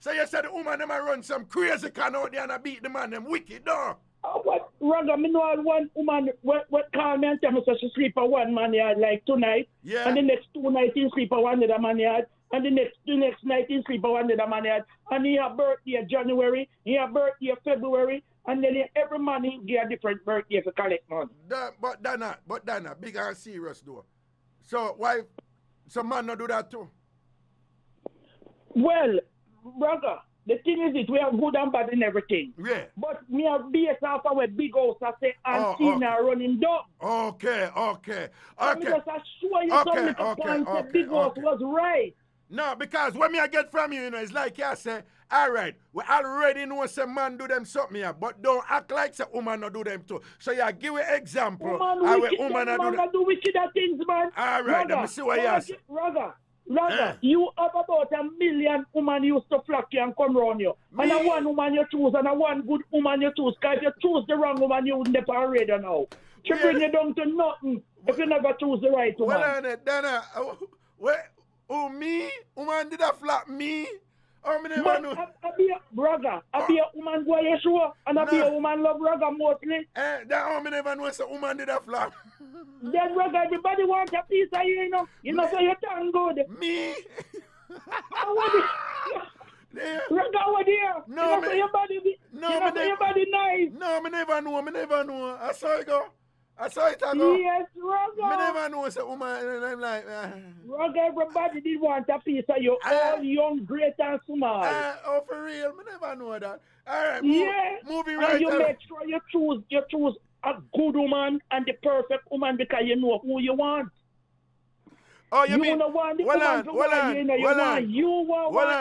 So you said the woman them a run some crazy can out there and a beat the man them wicked, no? What? Raga, me know one woman what call me and tell me so she sleep at one man yard like tonight. Yeah. And the next 2 nights he sleep at one other man yard. And the next night he sleep at one other man yard. And he have birthday January, he have birthday February, and then every man he get a different birthday to collect money. But Donna, big and serious though. So why some man not do that too? Well, Raga, the thing is we have good and bad in everything. Yeah. But me have based off our big house I say Antina running dog. Okay. Me just assure you some little points the big house was right. No, because when me I get from you, it's like you say, all right, we already know some man do them something here, but don't act like some woman not do them too. So you give an example how a woman do wicked things, man. All right, let me see what you say. Raga, you have about 1 million women used to flock you and come around you. And a one woman you choose and a one good woman you choose. Because if you choose the wrong woman, you wouldn't have already now. She bring you down to nothing if you never choose the right woman. Well, Donna, me? Woman did a flock me? Oh, me never know. I be a brother. I be a woman go you sure. And I be a woman love Raga mostly. That me never know some woman did a flock. Then Raga, everybody wants a piece of you, you know. You know, so you turn good. Me? Raga, what there? No, you know, so your body your body nice. No, me never know. I saw it go. Yes, Raga. Me never know some woman and I'm like, Raga, everybody did want a piece of you, all young, great and small. Oh, for real? Me never know that. All right, moving and right. You make sure you choose a good woman and the perfect woman because you know who you want. Oh, you mean? Don't want the You want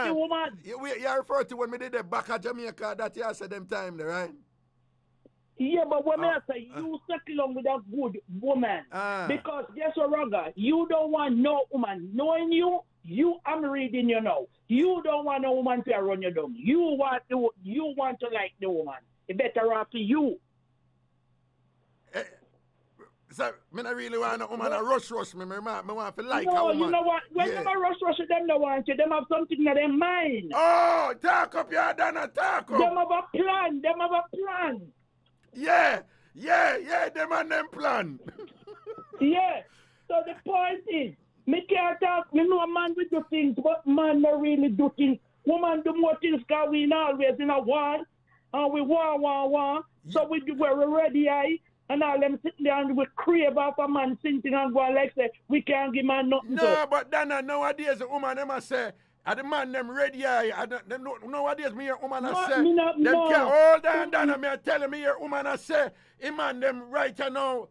the woman. You refer to when we did the back of Jamaica that you said them time there, right? Yeah, but when I say you settle on with a good woman, because guess what, Raga? You don't want no woman knowing you. I'm reading you now. You don't want no woman to run you down. You want to like the woman. It better off to you. So, me not really want a woman to rush me. Me want to like a woman. No, you know what? When them rush them don't want you. Them have something in their mind. Oh, talk up, yeah, Donna, talk up. Them have a plan. Yeah, them and them plan. Yeah. So the point is, me can't talk, me know a man will do things, but man not really do things. Woman do more things because we always in a war, and we war. So we're ready, and all them sitting there and we crave off a man sitting and go like say, we can't give man nothing. No, but Donna, nowadays the woman them a say, the man them ready, nowadays me hear woman a say, them can't hold on, Donna, me a tell me hear woman a say, a man them right now,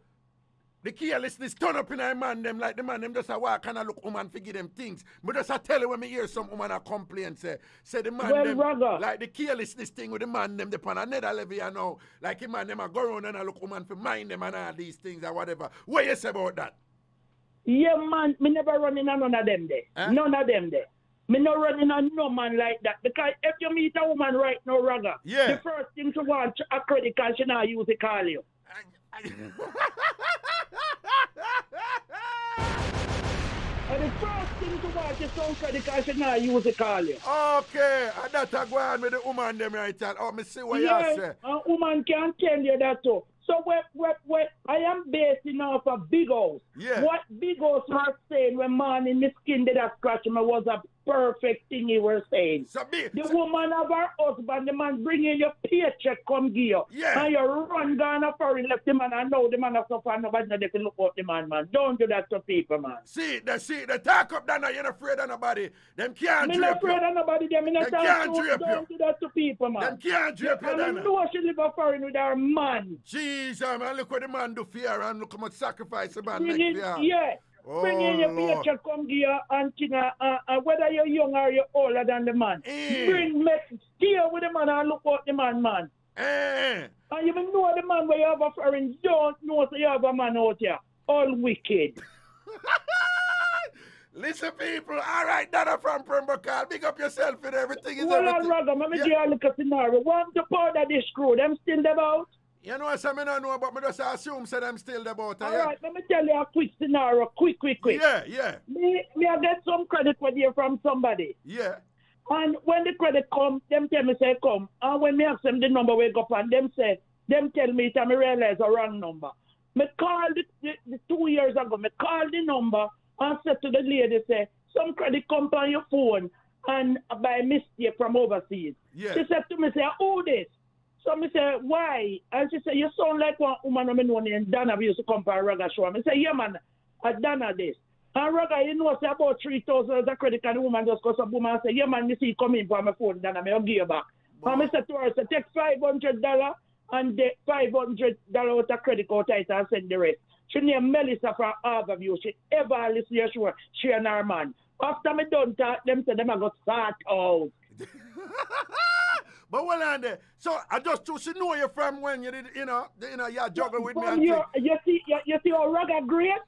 the carelessness turn up in a man them like the man them just a walk and a look woman for give them things. But just a tell you when me hear some woman a complain say the man them Raga, like the carelessness thing with the man them upon another level you know. Like the man them a go around and a look woman for mind them and all these things or whatever. What you say about that? Yeah man, me never running on none of them there. None of them there. Me not running on no man like that. Because if you meet a woman right now, Raga, the first thing to want a credit card, she not use it call you. And the first thing to watch is some credit card, she not use it call you. Okay, and that's a go on with the woman them right now. Oh, me see what you say. A woman can tell you that too. So what I am basing off a big house. Yeah. What big house was saying when man in the skin did a scratch him was a perfect thing he was saying. The woman of her husband, the man bringing your paycheck come give you. Yeah. And you run down a foreign left the man and now the man has suffered nobody they can look out the man. Don't do that to people, man. See, the talk up Donna, you're not afraid of nobody. Them can't drape you. I'm not afraid of nobody. Them can't drape you. Don't do that to people, man. Them can't drape you, Donna. I know she live a foreign with her man. Jesus, man, look what the man do for her and look how much sacrifice the man make for her. Yeah. Bring in your paycheck, come give you and thing, whether you're young or you're older than the man. Stay with the man and look out the man. And you know the man where you have a foreign, don't know so you have a man out here. All wicked. Listen, people. All right, Donna from Prembroke. Big up yourself and everything is well, everything. Well, let me give you a little scenario. Want to powder this screw, them still about? You know what I don't know, but I just assume so them still about. All right, let me tell you a quick scenario. Quick. Yeah. Me I get some credit for you from somebody. Yeah. And when the credit come, them tell me say come. And when me ask them the number wake up and them tell me it and me realize a wrong number. Me call the 2 years ago, me call the number and said to the lady, say, some credit come on your phone and by mistake from overseas. Yeah. She said to me, say, who this? So me say, why? And she said, you sound like one woman I know named Donna. We used to come for a Raga show. I say, yeah, man, Donna this. And Raga, you know, say about 3,000 as a credit card. The woman just goes up, woman and say, yeah, man, you see, come in for my phone, Donna, I'll give you back. Wow. And I said to her, say, take $500 and the $500 out of credit card and send the rest. She named Melissa from Harborview. She ever listen to her, she and her man. After me done talk, them say them I got start out. But well on there. So I just to know you from when you did, you juggle with me. You see how Raga great?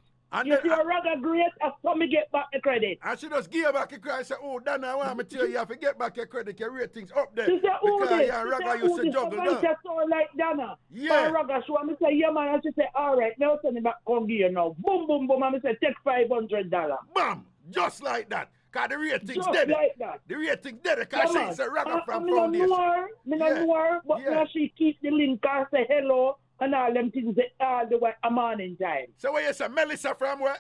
You see how Raga great after me get back the credit. And she just give back the credit and say, oh, Donna, I want me to tell you have to get back your credit, your ratings up there. She said, because Raga used to juggle down. She sound like Donna. Yeah. Raga show me say, yeah, man. And she say, all right, now send it back come here now. Boom, boom, boom. And I say, take $500. Bam! Just like that. Because the ratings just dead. Like that. The ratings dead because she's a Raga from Foundation. But now she keep the link and say hello. And all them things all the way a morning time. So what you say, Melissa from where?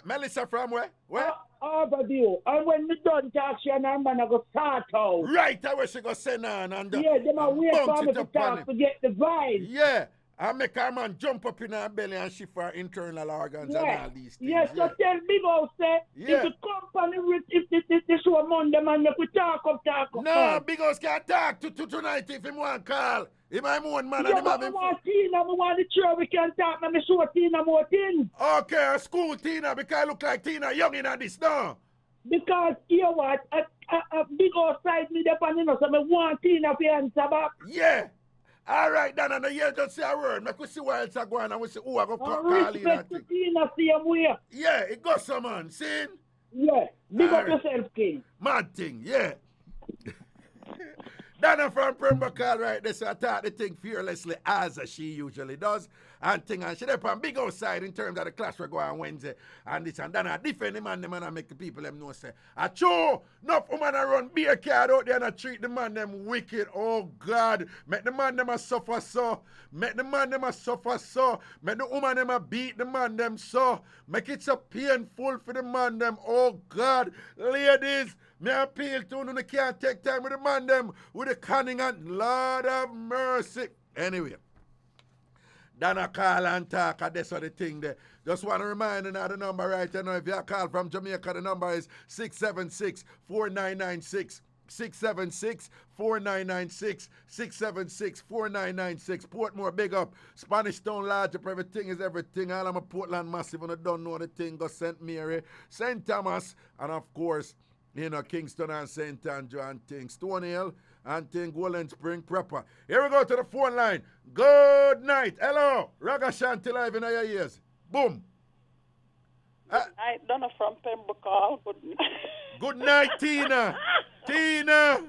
Where? Harborview. And when we done talk, she and her man go start out. Right, I wish she go send on and yeah, them are wait for me to talk to get the vibe. Yeah. I make her man jump up in her belly and shift her internal organs and all these things. Yeah, so tell Big House, say, if the company, if the show Monday, man, if we talk up. No, Big House can't talk to tonight if he want call. If I'm one man yeah, and him have him. Tina, we want the show, we can talk, man, me show Tina more things. Okay, a school Tina, because I look like Tina young in this now. Because, you know what, a Big House side me there, and you know, so I want Tina to answer back. Yeah. All right, Donna, now you just say a word. Make we see where else I go and we see who I go call in. Respect to Tina, same way. Yeah, it goes some man, see? Yeah, big up yourself, King. Mad thing, yeah. Donna from Prembroke right there, so I thought the thing fearlessly as she usually does. And she there on big outside in terms of the class we go on Wednesday. And this and Donna defend the man and make the people them know say, achoo, enough woman run beer card out there and treat the man them wicked. Oh God, make the man them a suffer so. Make the man them a suffer so. Make the woman them a beat the man them so. Make it so painful for the man them. Oh God, ladies, me appeal to you can't take time with the man them with the cunning and Lord of mercy. Anyway. Donna call and talk, and that's what the thing there. Just want to remind you now the number right now. If you call from Jamaica, the number is 676-4996. 676-4996. 676-4996. Portmore, big up. Spanish Town, large up. Everything is everything. All of my Portland massive, and I don't know the thing. Go St. Mary, St. Thomas, and of course, Kingston and St. Andrew and Tingz. Stonehill and Tingz, Golden Spring proper. Here we go to the phone line. Good night. Hello. Ragashanti live in your ears. Boom. I Donna from Pembroke. Good night, Tina. Tina.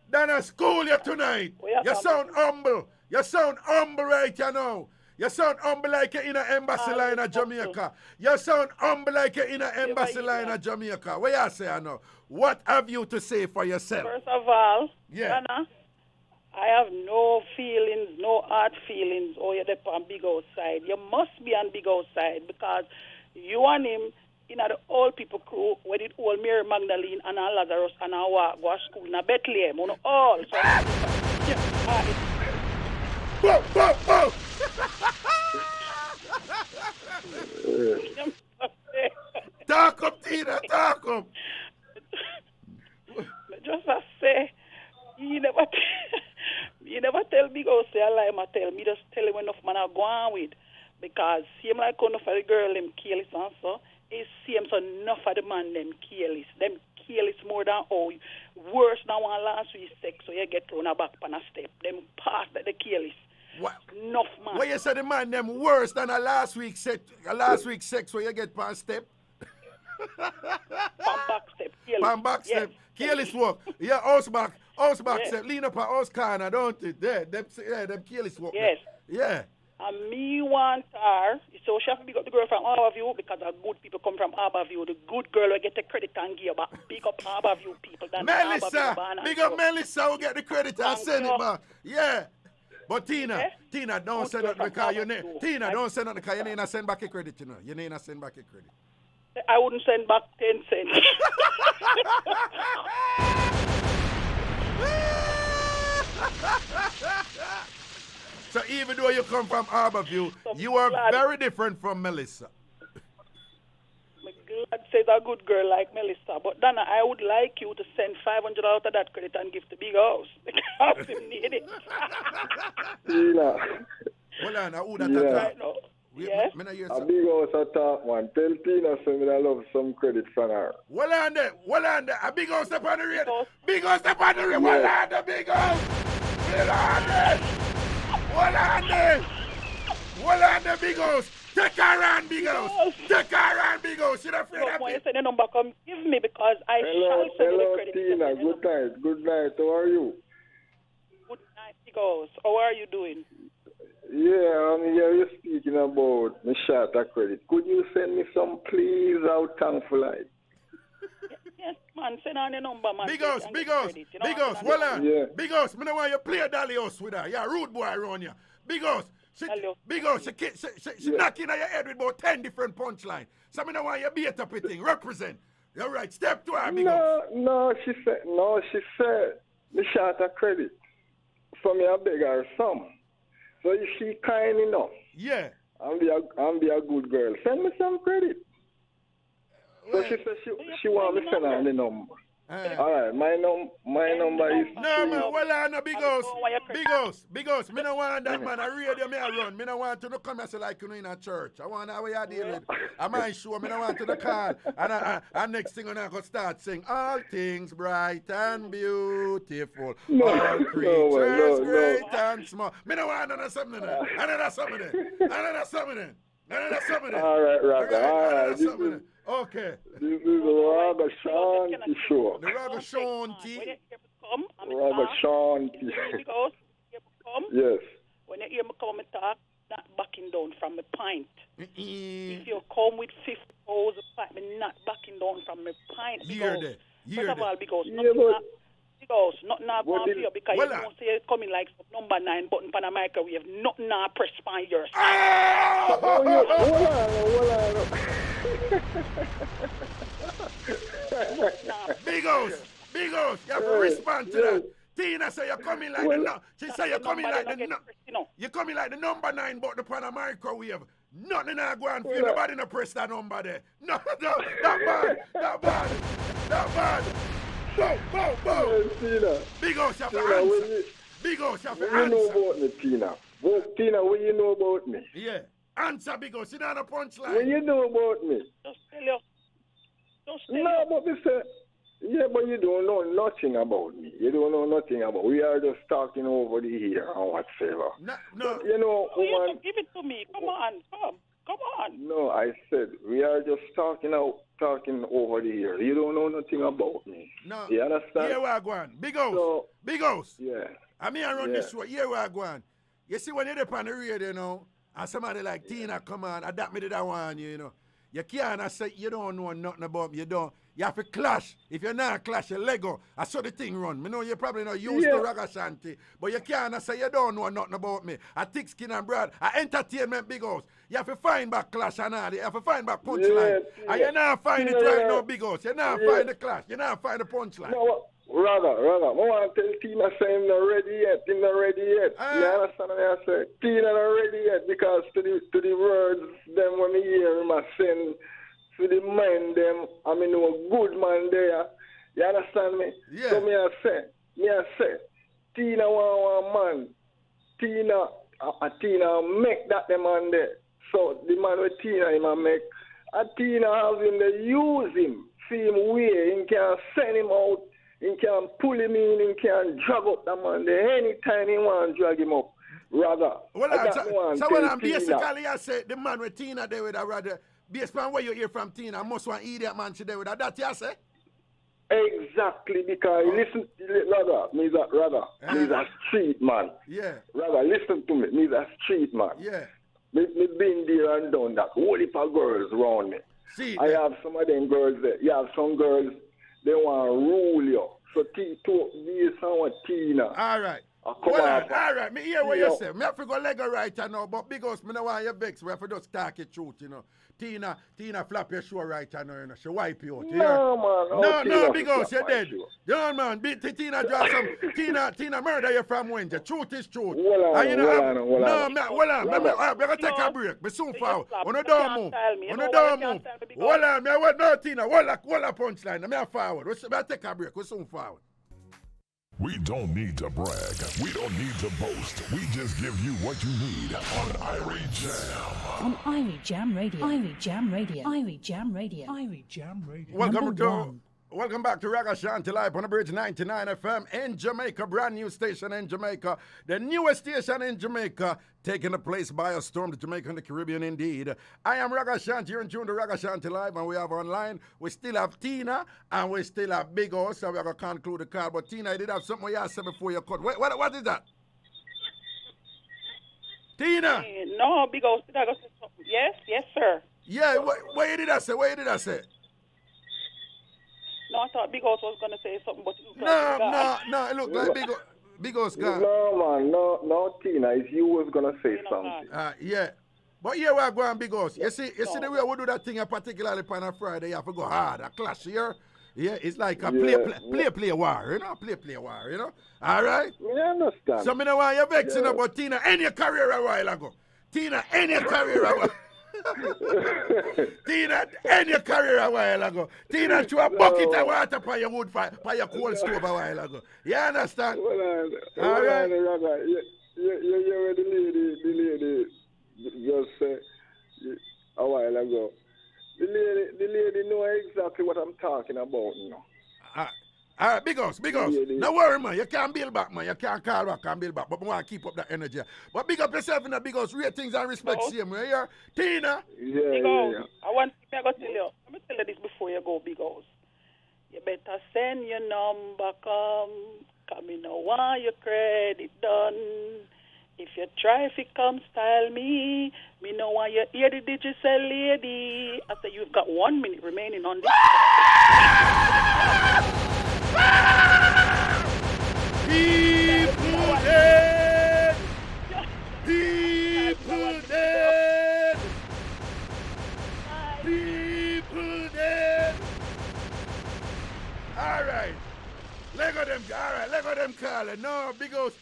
Donna, school you tonight. You sound humble. You sound humble right you know. You sound humble like you're in an embassy line of Jamaica. You sound humble like you're in an embassy line of Jamaica. What you say, I know? What have you to say for yourself? First of all, Donna, I have no feelings, no hard feelings. Oh, you're there on Big House side. You must be on Big House side because you and him in the old people crew where did old Mary Magdalene and Lazarus and go to school in Bethlehem. On all. So, Whoa. Talk up, Tina, talk up. Just I say, you never tell Big House say I lie, I tell me just tell him enough man I go on with. Because same like enough of the girl them careless also, it seems so enough of the man them careless. Them careless more than worse than one last week sex, so you get thrown back on a step. Them past that the careless. What? Enough man. What you say the man them worse than a last week sex where you get past step? Pan back step, careless. Pan back step, careless walk. Yeah, house back step, lean up a house corner, don't it? Them careless walk. Yes. Yeah. And me want her, so she have to big up the girl from Harborview because the good people come from Harborview. The good girl will get the credit and give back. Big up Harborview people. Melissa, big up Melissa will get the credit and send it back. Yeah. But Tina, don't send it because your name. Tina, don't send it because you need to send back your credit, you know. You need to send back your credit. I wouldn't send back 10 cents. So even though you come from Harborview, you are very different from Melissa. I'm glad says a good girl like Melissa. But Donna, I would like you to send $500 out of that credit and give to Big House because him need it. Tina. Hold on, who that right now? Yes. A Big House attack, man. Tell Tina something I love some credit from her. Well on there. A Big House step on the radio. Big House step on the radio. Well on the Big House. Well on there. Well on there. Well on the Big House. Take her on, Big House. Take her on, Big House. You don't feel that? When you send the number, come give me because I shall send you the credit. Tina. Good night. Good night. How are you? Good night, Big House. How are you doing? Yeah, I'm here. You're speaking about the shot of credit. Could you send me some, please? How thankful I. Yes, man. Send on the number, man. Big House. Well on. Yeah. Big House. I don't want you to play a dolly house with her. Yeah, rude boy around you. Big House. She knocking at your head with about 10 different punchlines. So I don't want you to beat up a thing. Represent. You're right. Step to her, Big House. No, she said the shot of credit. So me I beg her some. So if she kind enough, yeah, I'll be a good girl. Send me some credit. So she said she want me to send her the number. All right, my number is. No man, well I know Big House. Me no want that man. I radio me I run. Me no want to no come and say like you know in a church. I want how you deal with. I might show me no want to no call. And next thing when I go start sing all things bright and beautiful. All creatures great and small. Me no want another something there. Another something there. All right, Raga. All right. Okay. This is the Ragashanti show. The Ragashanti. Ragashanti. Yes. When you hear me come and talk, not backing down from my pint. If you come with 50 hours of pint, I'm not backing down from my pint. First of all, because nothing now going for you because you don't say it coming like number 9 button on a microwave. Nothing now press by yours. Hold on. Big House, you have to respond to that. Tina say you're coming like the she say you're coming like the you're coming like the number 9 button upon a microwave. Nothing now go on for you. Nobody no press that number there. No, that bad. Boom. Tina. Big House, you have to answer. Big House, you have to answer. What you know about me, Tina? Tina, what you know about me? Yeah. Answer, Big House. Sit down a punchline. What you know about me? Just tell you. No, but me say, yeah, but you don't know nothing about me. You don't know nothing about me. We are just talking over the here and whatsoever. No. You know, woman. Give it to me. Come on. No, I said, we are just talking over the here. You don't know nothing about me. No. You understand? Here we go on. Big House. Yeah. I mean, I run this show. Here we go on. You see, when you're up on the radio, you know, and somebody like Tina come on, adapt me to that one, you know. You can't say you don't know nothing about me. You have to clash. If you're not clash, you Lego. I saw the thing run. I know you're probably not used to Ragashanti, but you can't say you don't know nothing about me. I thick skin and broad. I entertainment Big House. You have to find back clash and all. You have to find back punchline. And you're not find it right now, Big House. You're not find the clash. You're not find the punchline. No, Rather, I want to tell Tina say I'm not ready yet. You understand what I say? Tina not ready yet because to the words them when me hear him I send to the mind them I mean a good man there. You understand me? Yeah. So me I say, Tina want man. Tina make that the man there. So the man with Tina, him a make a Tina have him, they use him, see him way, he can send him out, he can pull him in, he can drag up the man there anytime he want to drag him up. Rather, so when I'm basically I say the man with Tina there with a rather based on what you hear from Tina, must want idiot man she there with that you say? Exactly, because listen, me's a street man. Yeah. Rather, listen to me, me's a street man. Yeah. Me been there and done that. Whole heap of girls around me. See, I have some of them girls there. You have some girls, they want to rule you. So talk this and what Tina. All right. All right, me hear what you say. Me have to go leg right now, but because me no want you vex, we have to just talk it truth, you know. Tina flap your show right now, you know. She wipe you out. No, because you're dead. No, man, Tina draw some. Tina murder you from when? The truth is truth. Hold on. I'm going to take a break. Me soon forward. On don't move. Hold on, no, Tina. Hold a punchline. I'm forward. We'll take a break. We'll soon forward. We don't need to brag. We don't need to boast. We just give you what you need on IrieJam. On IrieJam Radio. IrieJam Radio. IrieJam Radio. IrieJam Radio. Welcome back to Ragashanti live on the Bridge 99 FM in Jamaica. Brand new station in Jamaica. The newest station in Jamaica, taking the place by a storm, the Jamaica and the Caribbean indeed. I am Ragashanti. You're in tune to Ragashanti live, and we have online. We still have Tina, and we still have Big O, so we're going to conclude the call. But Tina, you did have something you said before you cut. What is that? Tina? No, Big O, did I go say something? Yes, sir. Yeah, what did I say? No, I thought Big O's was going to say something, but No, it looked like Big O's gone. No, man, no, Tina, it's you was going to say something. Yeah. But here we are going, Big O's. You see the way we do that thing, particularly on a Friday, you have to go hard, a clash here. Yeah, it's like a play war, you know? Play war, you know? All right? I understand. So, I know why you're vexing about Tina, end your career a while ago. Tina, end your career a while. Tina, end your career a while ago. Tina threw a bucket of water for your wood fire, for your coal stove a while ago. You understand? All right. You heard the lady just said a while ago. The lady know exactly what I'm talking about now. All right, big house. No worry, man. You can't build back, man. You can't call back and build back. But we want to keep up that energy. But big up yourself in the big house. Ratings and respect, same way. Yeah? Tina? Yeah. I want to tell you. Let me tell you this before you go, big house. You better send your number, come in now want your credit done. If you try, if it come style me know why you hear the digital lady. I say you've got 1 minute remaining on this. People dead! People dead! People dead! All right. Let them call it. No, Big House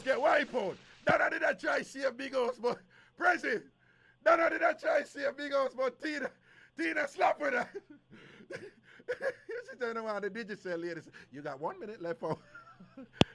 get wiped out. Donna did not try to save Big House, but President, Donna did not try to save Big House, but Tina slap with her. She turned around the digital lady. You got 1 minute left out.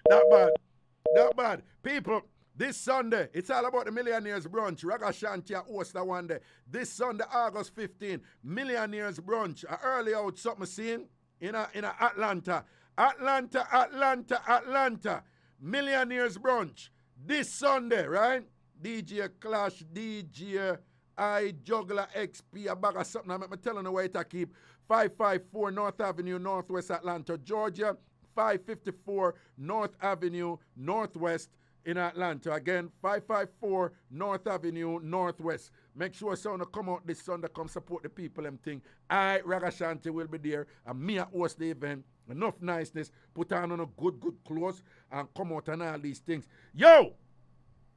Not bad. People, this Sunday, it's all about the Millionaires Brunch. Ragashanti host that one day. This Sunday, August 15, Millionaires Brunch. Early out something seen in Atlanta. Atlanta. Millionaires Brunch. This Sunday, right? DJ Clash, DJ I, Juggler XP, a bag of something. I'm telling you where to keep. 554 North Avenue, Northwest Atlanta, Georgia. 554 North Avenue, Northwest in Atlanta. Again, 554 North Avenue, Northwest. Make sure someone come out this Sunday, come support the people and thing. Ragashanti will be there, and me a host the event. Enough niceness, put on a good clothes, and come out and all these things. Yo!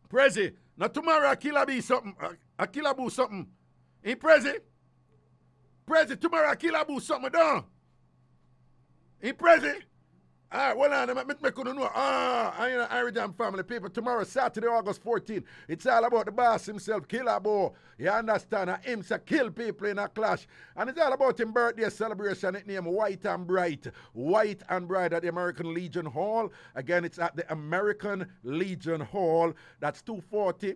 Prezi, now tomorrow a killer be something. A killer boo something. In Prezi, tomorrow a killer boo something down. In Prezi. All right, well, I'm know. I am IrieJam family people. Tomorrow, Saturday, August 14th. It's all about the boss himself, Killer Bo. You understand? Him to kill people in a clash. And it's all about his birthday celebration. It named White and Bright. White and Bright at the American Legion Hall. Again, it's at the American Legion Hall. That's 240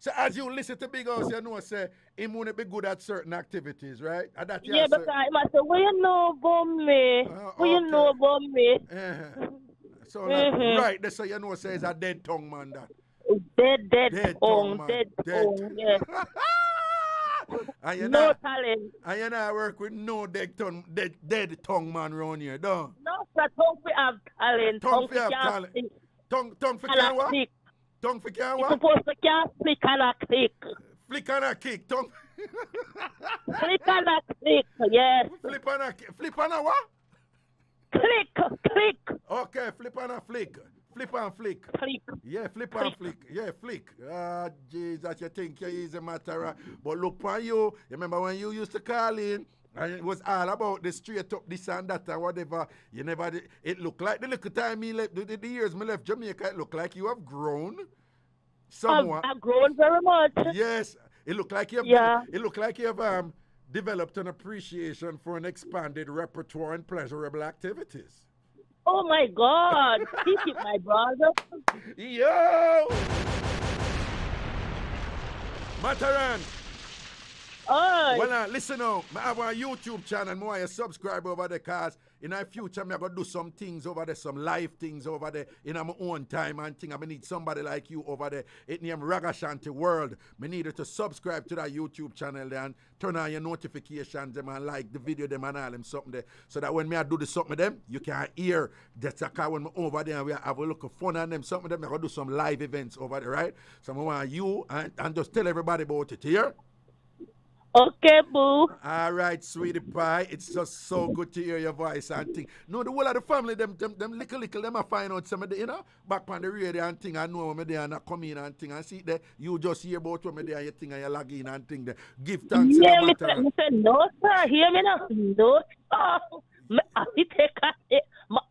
So as you listen to Big House, you know, say, him wouldn't be good at certain activities, right? And that Yeah, because I must say, what you know about me? What you know about me? So, right, that's so you know, say, it's a dead tongue, man, that. Dead tongue, yeah. And you no not, talent. And you not work with no dead tongue man around here, don't? No, sir, tongue for have talent. Tongue for have talent. Tongue for can what? Tongue for can what? It's supposed to can flick and a click. Flick and a kick, tongue. Flick and a click, yes. Flip and a what? Click. Okay, flip and a flick. Flip and flick. Flick. Yeah, flip and flick. Yeah, flick. Ah, Jesus, you think you're easy matter. But look on you. Remember when you used to call in, and it was all about the straight up this and that and whatever. You never did. It looked like the little time me left, the years me left Jamaica, it looked like you have grown. Somewhat. I've grown very much. Yes. It looked like you have it looked like you have developed an appreciation for an expanded repertoire and pleasurable activities. Oh my God! Keep it, my brother. Yo! Mataran. Oh. Well, listen now. I have a YouTube channel. I want you subscribe over there because in the future, I'm going to do some things over there, some live things over there in my own time and thing. I need somebody like you over there. It's named Ragashanti World. I need you to subscribe to that YouTube channel there and turn on your notifications them and like the video them and all them something there. So that when I do the something with them, you can hear that's a when I'm over there and we have a look of fun on them, something with them. I'm going to do some live events over there, right? So I want you and just tell everybody about it here. Okay, boo. All right, sweetie pie. It's just so good to hear your voice and thing. No, the whole of the family, them little, them I find out some of the, you know, back on the radio and thing. I know when they and I come in and thing and see there. You just hear about when they and you thing and you log in and thing there. Give thanks to the matter. No, sir. Hear me now. No, sir. I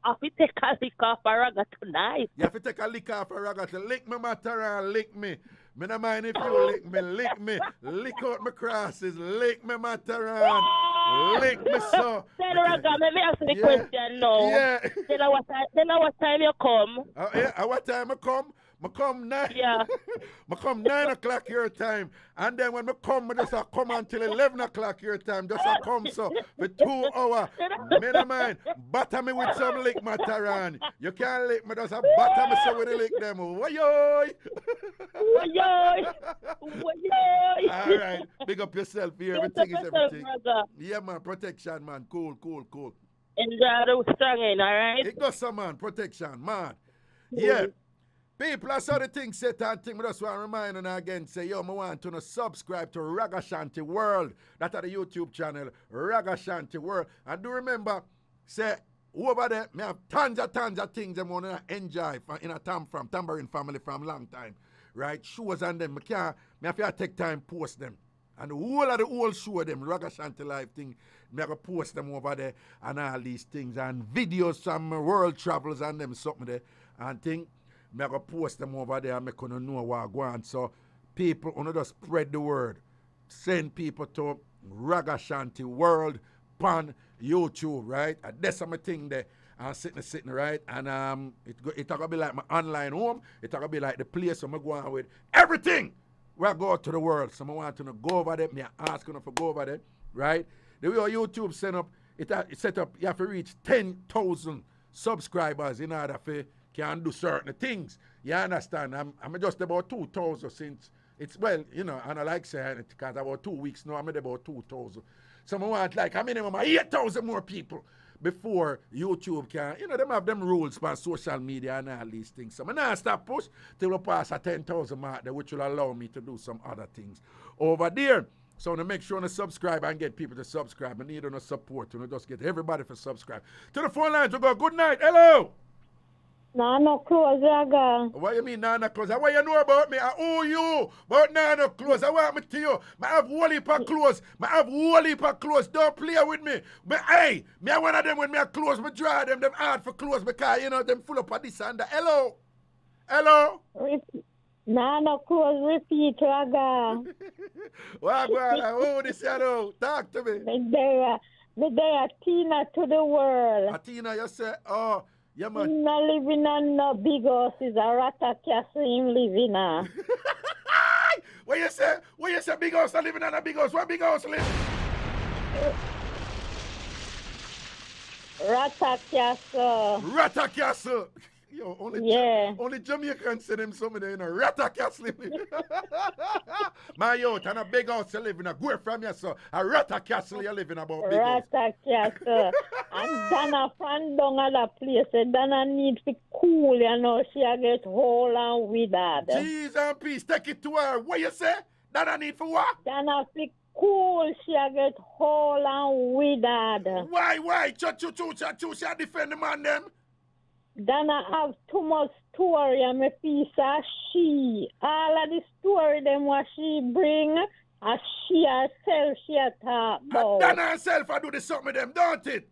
have to take a lick off a ragga tonight. You have to take a lick off a ragga to lick me, matter and lick me. Me no mind if you lick me, lick out my crosses, lick me, Mataran, lick me so. Then Raga, let me ask you the question now. Yeah. Then what time you come? Yeah, what time I come? I come 9. Yeah. I come 9 o'clock your time. And then when I come, I just come until 11 o'clock your time. Just I come so for 2 hours. Me no mind. Batter me with some lick, Mataran. You can't lick me, just batter me so with the lick them. Woyoy. All right. Big up yourself here. Everything is everything. Yeah, man. Protection, man. Cool. Enjoy the strong in, all right? It goes some, man. Protection, man. Yeah. People, I saw the thing set and thing, but just want to remind you again, say, yo, I want to subscribe to Ragashanti World. That's the YouTube channel, Ragashanti World. And do remember, say, over there, I have tons of things I want to enjoy in a Tambourine family from long time. Right? Shows on them. I have to take time post them. And the whole of the old show them, Ragashanti Live thing, I have to post them over there and all these things. And videos, some world travels and them, something there. And thing. I'm going to post them over there and make you know what I want. So people, just spread the word. Send people to Ragashanti World on YouTube, right? And that's my thing there. I'm sitting, right? And it's going to be like my online home. It's going to be like the place I'm going with everything where I go to the world. So I want to go over there. I'm asking them to go over there, right? The way YouTube set up, you have to reach 10,000 subscribers in order for can do certain things. You understand? I'm just about 2,000 since it's, well, you know, and I like saying it because about 2 weeks now, I'm at about 2,000. So I want like a minimum of 8,000 more people before YouTube can, you know, them have them rules for social media and all these things. So I'm not stop push till we pass a 10,000 mark there, which will allow me to do some other things over there. So to make sure to subscribe and get people to subscribe, I need to support, just get everybody to subscribe. To the phone lines, we go, good night, hello. Nana close, Raga. What you mean, Nana close? What you know about me? I owe you. But Nana close. I want me to you. I have whole heap of clothes. Don't play with me. But hey, me one of them when me are close, me draw them hard for clothes because, you know, them full up of this and that. Hello? Nana close, repeat, Raga. What, who this you talk to me. Me there, Tina to the world. Tina, you say, oh, yeah, man. Him not living on no big house, is a rata castle him living on. What you say? What you say? Big house are living in a big house. What big house live? Rata Castle. Rata Castle. Yo, only Jamaicans say them something there in a Rata Castle. My youth, and a big house you live in a go from here, so a Rata Castle you living about big house. Rata Castle. And Donna fan down at that place. Donna need to cool, you know. She a get whole and withered. Jeez and peace, take it to her. What you say? Donna need for what? Donna fi cool, she a get whole and withered. Why? Chu, she a defend the man them. Donna have too much story and me piece of she. All of the story them what she bring, she herself she a talk about. And Donna herself I do the something with them, don't it?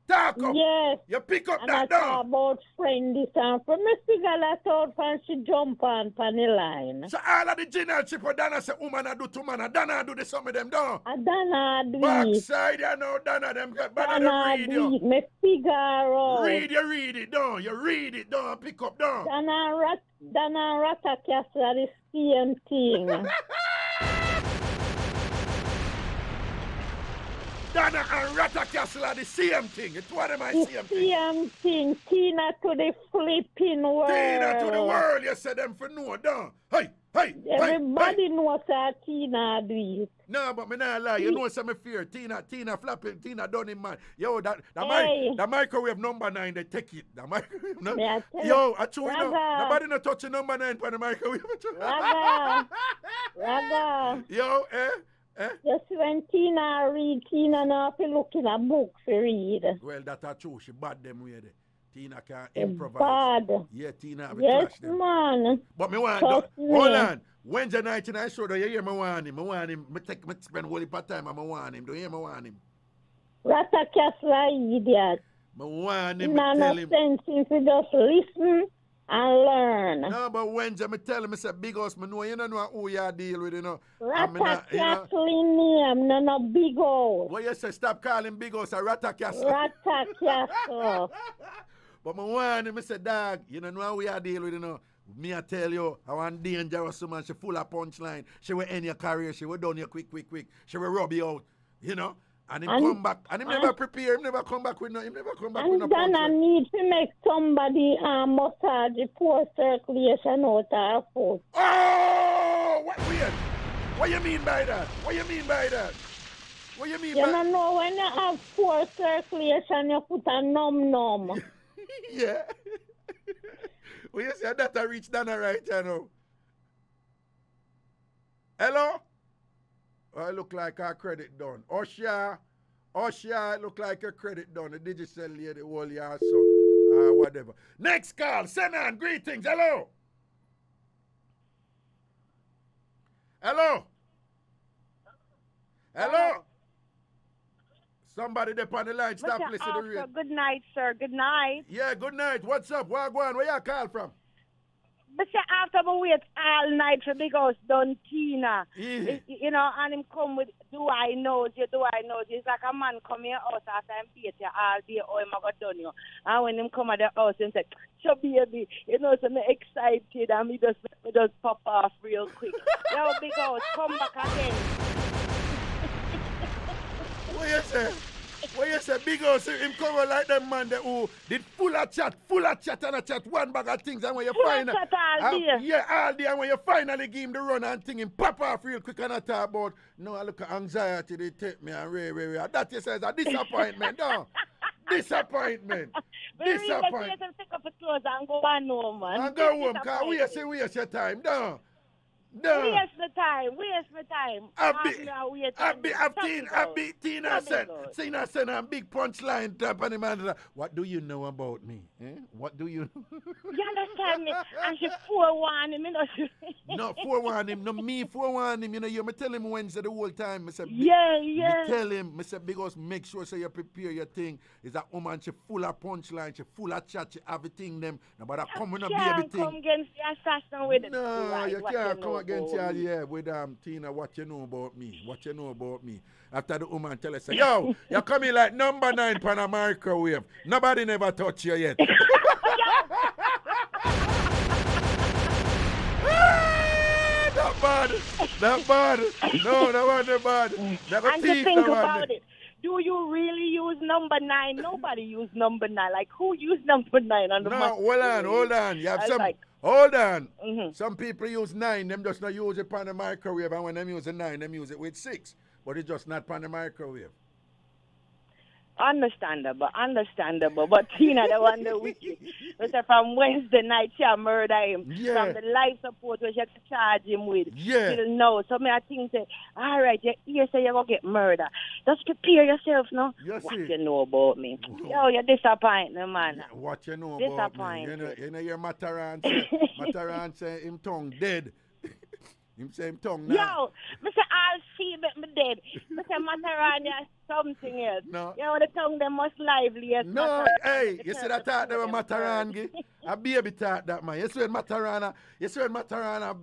Talk up. Yes. You pick up and that I down. talk about friend this and from me figure that out when she jump on the line. So all of the general chip of Donna say woman I do to man and Donna do the something with them, don't? Donna do it. Backside you know Donna them get better Donna than read do you. it. Me figure out. Read it, don't. You read it, don't. Pick up, don't. Donna Rata Castle are the same thing. Donna and Rata Castle are the same thing. It's one of my the same thing. Tina to the flipping world. Tina to the world, you said them for no, don't. Hey. Everybody knows that Tina do it. No, but me not lie. You know some fear. Tina flapping, Tina done him, man. Yo, that microwave number 9, they take it. The microwave, no? Yo, I told you, nobody not touching number 9 for the microwave. Raga. Yo, Just when Tina read, Tina now have to look in a book to read. Well, that's true. She bad them way there. Tina can improvise. Bad. Yeah, Tina have Yes, trash them. man. But me want, hold on. Wednesday night in I show you hear me want him. Me spend whole heap of time and I want him. Do you hear me want him? Rata Castle idiot. Me want him, No tell him. sense if you just listen and learn. No, but Wednesday me tell him, I say big house, me know you don't know who you deal with, you know. Rata Castle name, no big house. What you say, stop calling big house a Rata Castle. Rata Castle. But me want him, I say, dog, you don't know who you deal with, you know. Me I tell you, I want dangerous woman, she full of punchline. She will end your career, she will done you quick. She will rub you out, you know. And him come back, and him never prepare, him never come back with no punchline. And then I need to make somebody massage the poor circulation out of her foot. Oh, weird. What you mean by that? What you mean by that? You don't know when you have poor circulation, you put a numb. Yeah. Well, you say that I reach Donna right, you know. Hello? Oh, I look like our credit done. Osha, it look like her credit done. The digital lady, all year, so whatever. Next call, Senan, greetings. Hello? Hello? Somebody there on the line, stop listening to the radio. Good night, sir. Good night. Yeah, good night. What's up? Wagwan, where you call from? But say after we wait all night for big house done Tina. Yeah. You know, and him come with do I know you? It's like a man come here house after him pay you all day, oh him got done you. And when him come at the house and say, so baby, you know, so me excited and me just pop off real quick. Yo, big house, come back again. What you say, big house, him cover like them man that who did full of chat and a chat, one bag of things, and when you find all day. Yeah, all day, and when you finally give him the run and thing, him pop off real quick and I talk about, no, I look at anxiety, they take me and that you say is a disappointment, no? Disappointment. Disappointment. Pick up his clothes and go on home, man. And go home, because waste your time, no? No. Waste my time. Tina said a big punchline tap on him and what do you know about me? What do you know? You understand me? And she forewarned him, you know. No, forewarn him. No, me forewarn him. You know, you me tell him Wednesday the whole time. Me say, yeah. Me tell him, me say, because make sure so you prepare your thing. Is that woman, she full of punchline, she full of chat, she everything them. Nobody come with no baby thing. Come against the assassin with it. No, you can't come against you with Tina, what you know about me. After the woman tell us, say, yo, you coming like number 9 pan a microwave. Nobody never touch you yet. Not bad. bad. Not bad. No, that wasn't bad. Never And to think about it. Do you really use number 9? Nobody use number 9. Like, who use number 9 on the No, hold on. You have some. Like, hold on. Some people use 9. Them just not use it on the microwave. And when them use a 9, them use it with 6. But it's just not on the microwave. Understandable. But Tina, the one the wicked. Because from Wednesday night, she murder him. Yeah. From the life support, where she had to charge him with. Yeah. Till now. So me, I think, say, all right, you hear say you're going to get murder. Just prepare yourself, no? What you know about me? Yo, you're disappointing, man. Yeah, what you know about me? You know your Mataran say him tongue dead. Him say him tongue now. Yo, Mr. I'll see me dead. Mr. Matarania something else. No. Yo, the tongue them most lively. Yes, no, hey, you see that talk there with Matarangi? A baby talk that, man. You see when Matarana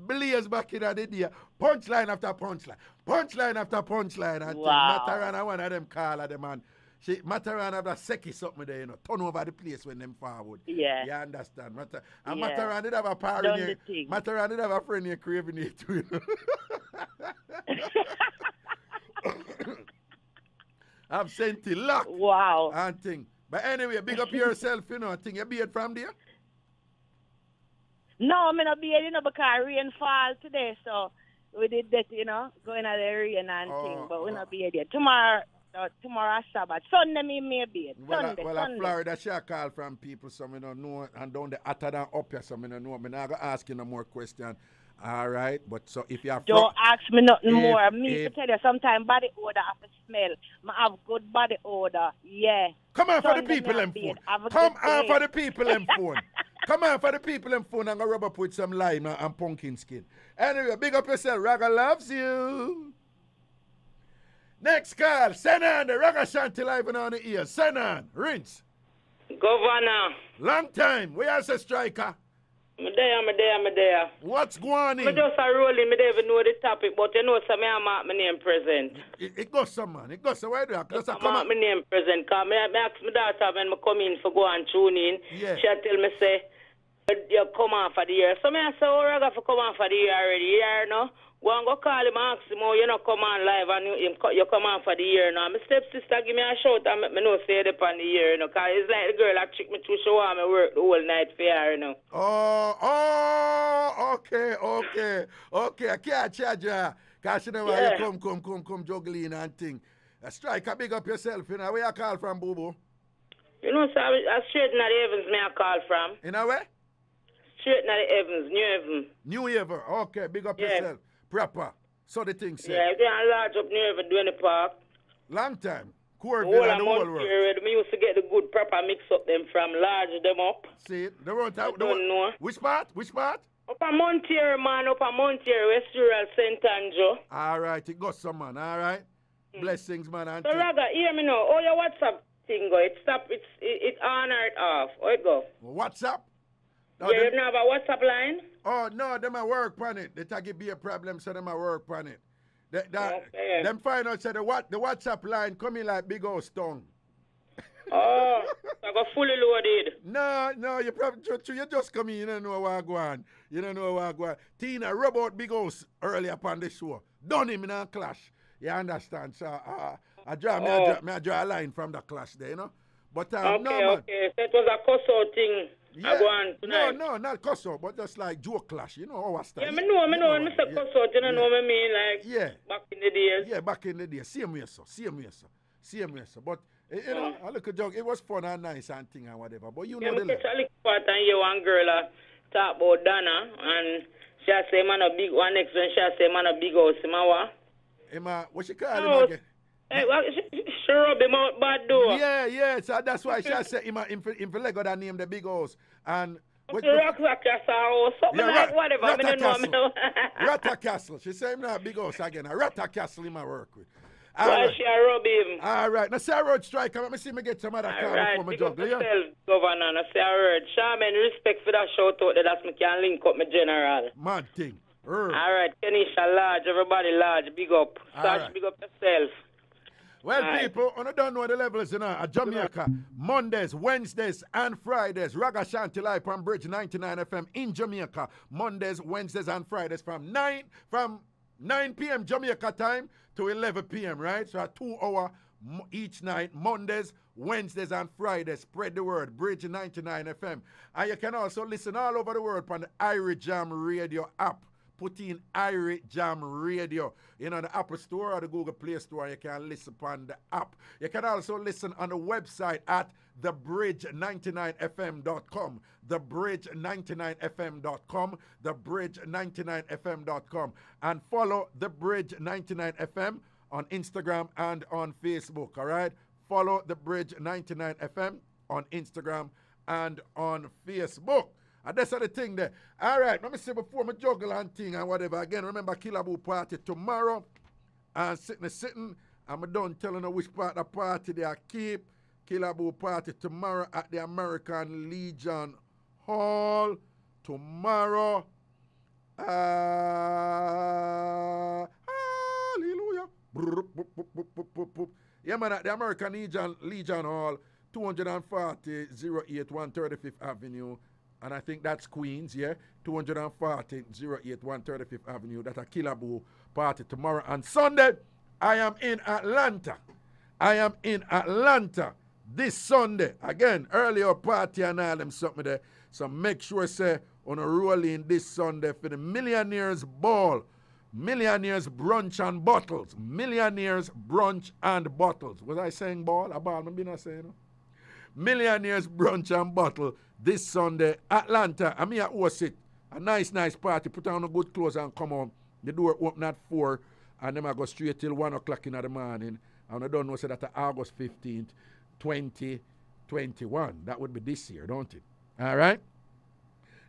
blaze back in the day. Punchline after punchline. Punchline after punchline. And Matarana, one of them caller, the man. Matarana have that seki something there, you know, turn over the place when them forward. Yeah. You understand? And Matarana did have a power in here. Matarana did have a friend here craving it too, you know. I've sent it luck. Wow. And thing. But anyway, big up yourself, you know, I think you beard from there? No, I'm not beard, you know, because rain fall today, so we did that, you know, going at the rain and thing, but we're not beard yet. Tomorrow Sabbath. Sunday me maybe. Sunday. Florida she call from people so me don't know and down the hotter than up here so me don't know. Me not gonna ask you no more question. All right, but so if you have don't ask me nothing more. Me to tell you sometimes body odor have to smell. I have good body odor. Yeah. Come on for the people in phone. Come on for the people in phone. Come on for the people in phone and go rub up with some lime and pumpkin skin. Anyway, big up yourself. Raga loves you. Next call, send on the Ragashanti live and on the ear. Send on, rinse. Governor. Long time. We are a striker. I'm there. What's going on? I just a rolling, I don't even know the topic, but you know, so I mark my name present. It goes some, man. It goes some. Why do you have I mark my name present, because I ask my daughter when I come in for go and tune in. Yeah. She tell me, say, you come on for the year. So I say, oh, I got to come on for the year already. You know? Go and go call him and ask him, oh, you know, come on live and you come on for the year now. My stepsister give me a shout and make me know say it upon the year, you know, because it's like the girl that tricked me to show her me work the whole night for her, you know. Okay. I can't charge her. Because she know why you come juggling and thing. Strike, big up yourself, you know. Where you call from, Boo? You know, sir, I straight in the Evans me I call from. In a way? Straight in the Evans, New Haven. New Haven, okay, big up yourself. Proper. So the thing said. Yeah, they are large up near Haven doing the park. Long time. Corville and the whole world. We used to get the good proper mix up them from large them up. See, they won't have. Don't know. Which part? Up a Montier, man. Up a Montier, West Rural, St. Andrew. All right, it got some, man. All right. Blessings, man. So, Raga, hear me now. Oh, your WhatsApp thing go. It stop. It's on or it off. How it go? WhatsApp? No, you don't have a WhatsApp line? Oh, no, them a work on it. They take it be a problem, so them a work on it. Them find out, say the WhatsApp line coming like big old stone. Oh, I got fully loaded. No, you just come in, you don't know what go on. You don't know what go on. Tina, rub out big house early upon the show. Done him in a clash. You understand? So, I draw a line from the clash there, you know. But, okay. So it was a cuss-out thing. Yeah. I go on tonight. No, not cuss-out, but just like joke clash, you know, our style. Yeah, I know, when Mr. Cuss-out, you know what I mean, like, back in the days. Yeah, back in the day. Same way, so. But, you know, I look at joke, it was fun and nice and thing and whatever, but you know the life. I look part and hear one girl talk about Donna, and she say, man, a big one next when she say, man, a big house, Emma, what she call him again? Hey, well, she rub him out bad though. Yeah, so that's why she said him for Lego that name the big house. And Ragashanti or something like whatever. I don't know. Ratta Castle. She said him not big house again. A Ratta Castle him I work with. Why she rub him? All right. Now say a word strike. Let me see me get some other call before me juggle. Yourself, Governor. Now say a word. Shaman, respect for that shout out that me can link up my general. Mad thing. All right. Kenisha large. Everybody large. Big up. Sarge, big up yourself. Well, people, I don't know the levels, you know, at Jamaica, Mondays, Wednesdays, and Fridays. Ragashanti live from Bridge 99 FM in Jamaica. Mondays, Wednesdays, and Fridays from 9 p.m. Jamaica time to 11 p.m., right? So a 2 hour each night, Mondays, Wednesdays, and Fridays. Spread the word, Bridge 99 FM. And you can also listen all over the world on the IrieJam Radio app. Put in IrieJam Radio, the Apple Store or the Google Play Store. You can listen on the app. You can also listen on the website at thebridge99fm.com. Thebridge99fm.com. Thebridge99fm.com. And follow The Bridge 99 FM on Instagram and on Facebook, all right? Follow The Bridge 99 FM on Instagram and on Facebook. And that's the thing there. All right, let me say before I juggle and thing and whatever. Again, remember Killaboo party tomorrow. And sitting. I'm done telling you which part of the party they are keep. Killaboo party tomorrow at the American Legion Hall. Tomorrow. Hallelujah. Yeah, man, at the American Legion Hall, 240 08 135th Avenue. And I think that's Queens, yeah? 240 08 135th Avenue. That's a Killaboo party tomorrow. And Sunday, I am in Atlanta. This Sunday. Again, earlier party and all them something there. So make sure, say, on a rolling this Sunday for the Millionaires Ball. Millionaires Brunch and Bottles. Millionaires Brunch and Bottles. Was I saying ball? A ball, maybe not saying, no? Millionaires Brunch and Bottle this Sunday, Atlanta. I'm here host it. A nice party. Put on a good clothes and come on. The door open at 4 and then I go straight till 1 o'clock in the morning. And I don't know, say that August 15th, 2021. That would be this year, don't it? All right?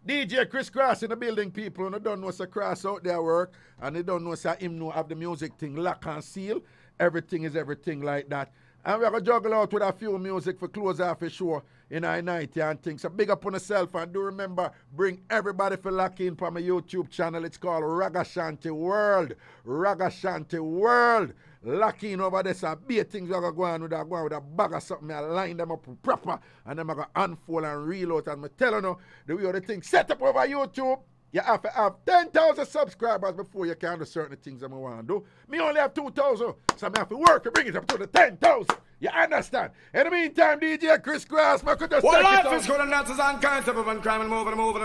DJ Chris Cross in the building, people. And I don't know, say Cross out there work. And they don't know, say him know have the music thing lock and seal. Everything is everything like that. And we're going to juggle out with a few music for close off the show in our night and things. So big up on yourself and do remember, bring everybody for lock in for my YouTube channel. It's called Ragashanti World. Ragashanti World. Lock in over there. So be things we're going to go on with a bag of something. I line them up proper and then I'm going to unfold and reload. And I'm telling you, the way the thing set up over YouTube. You have to have 10,000 subscribers before you can do certain things I want to do. Me only have 2,000, so I have to work to bring it up to the 10,000. You understand? In the meantime, DJ Chris Cross, I could just well, life is good and that's as unkind of crime and moving.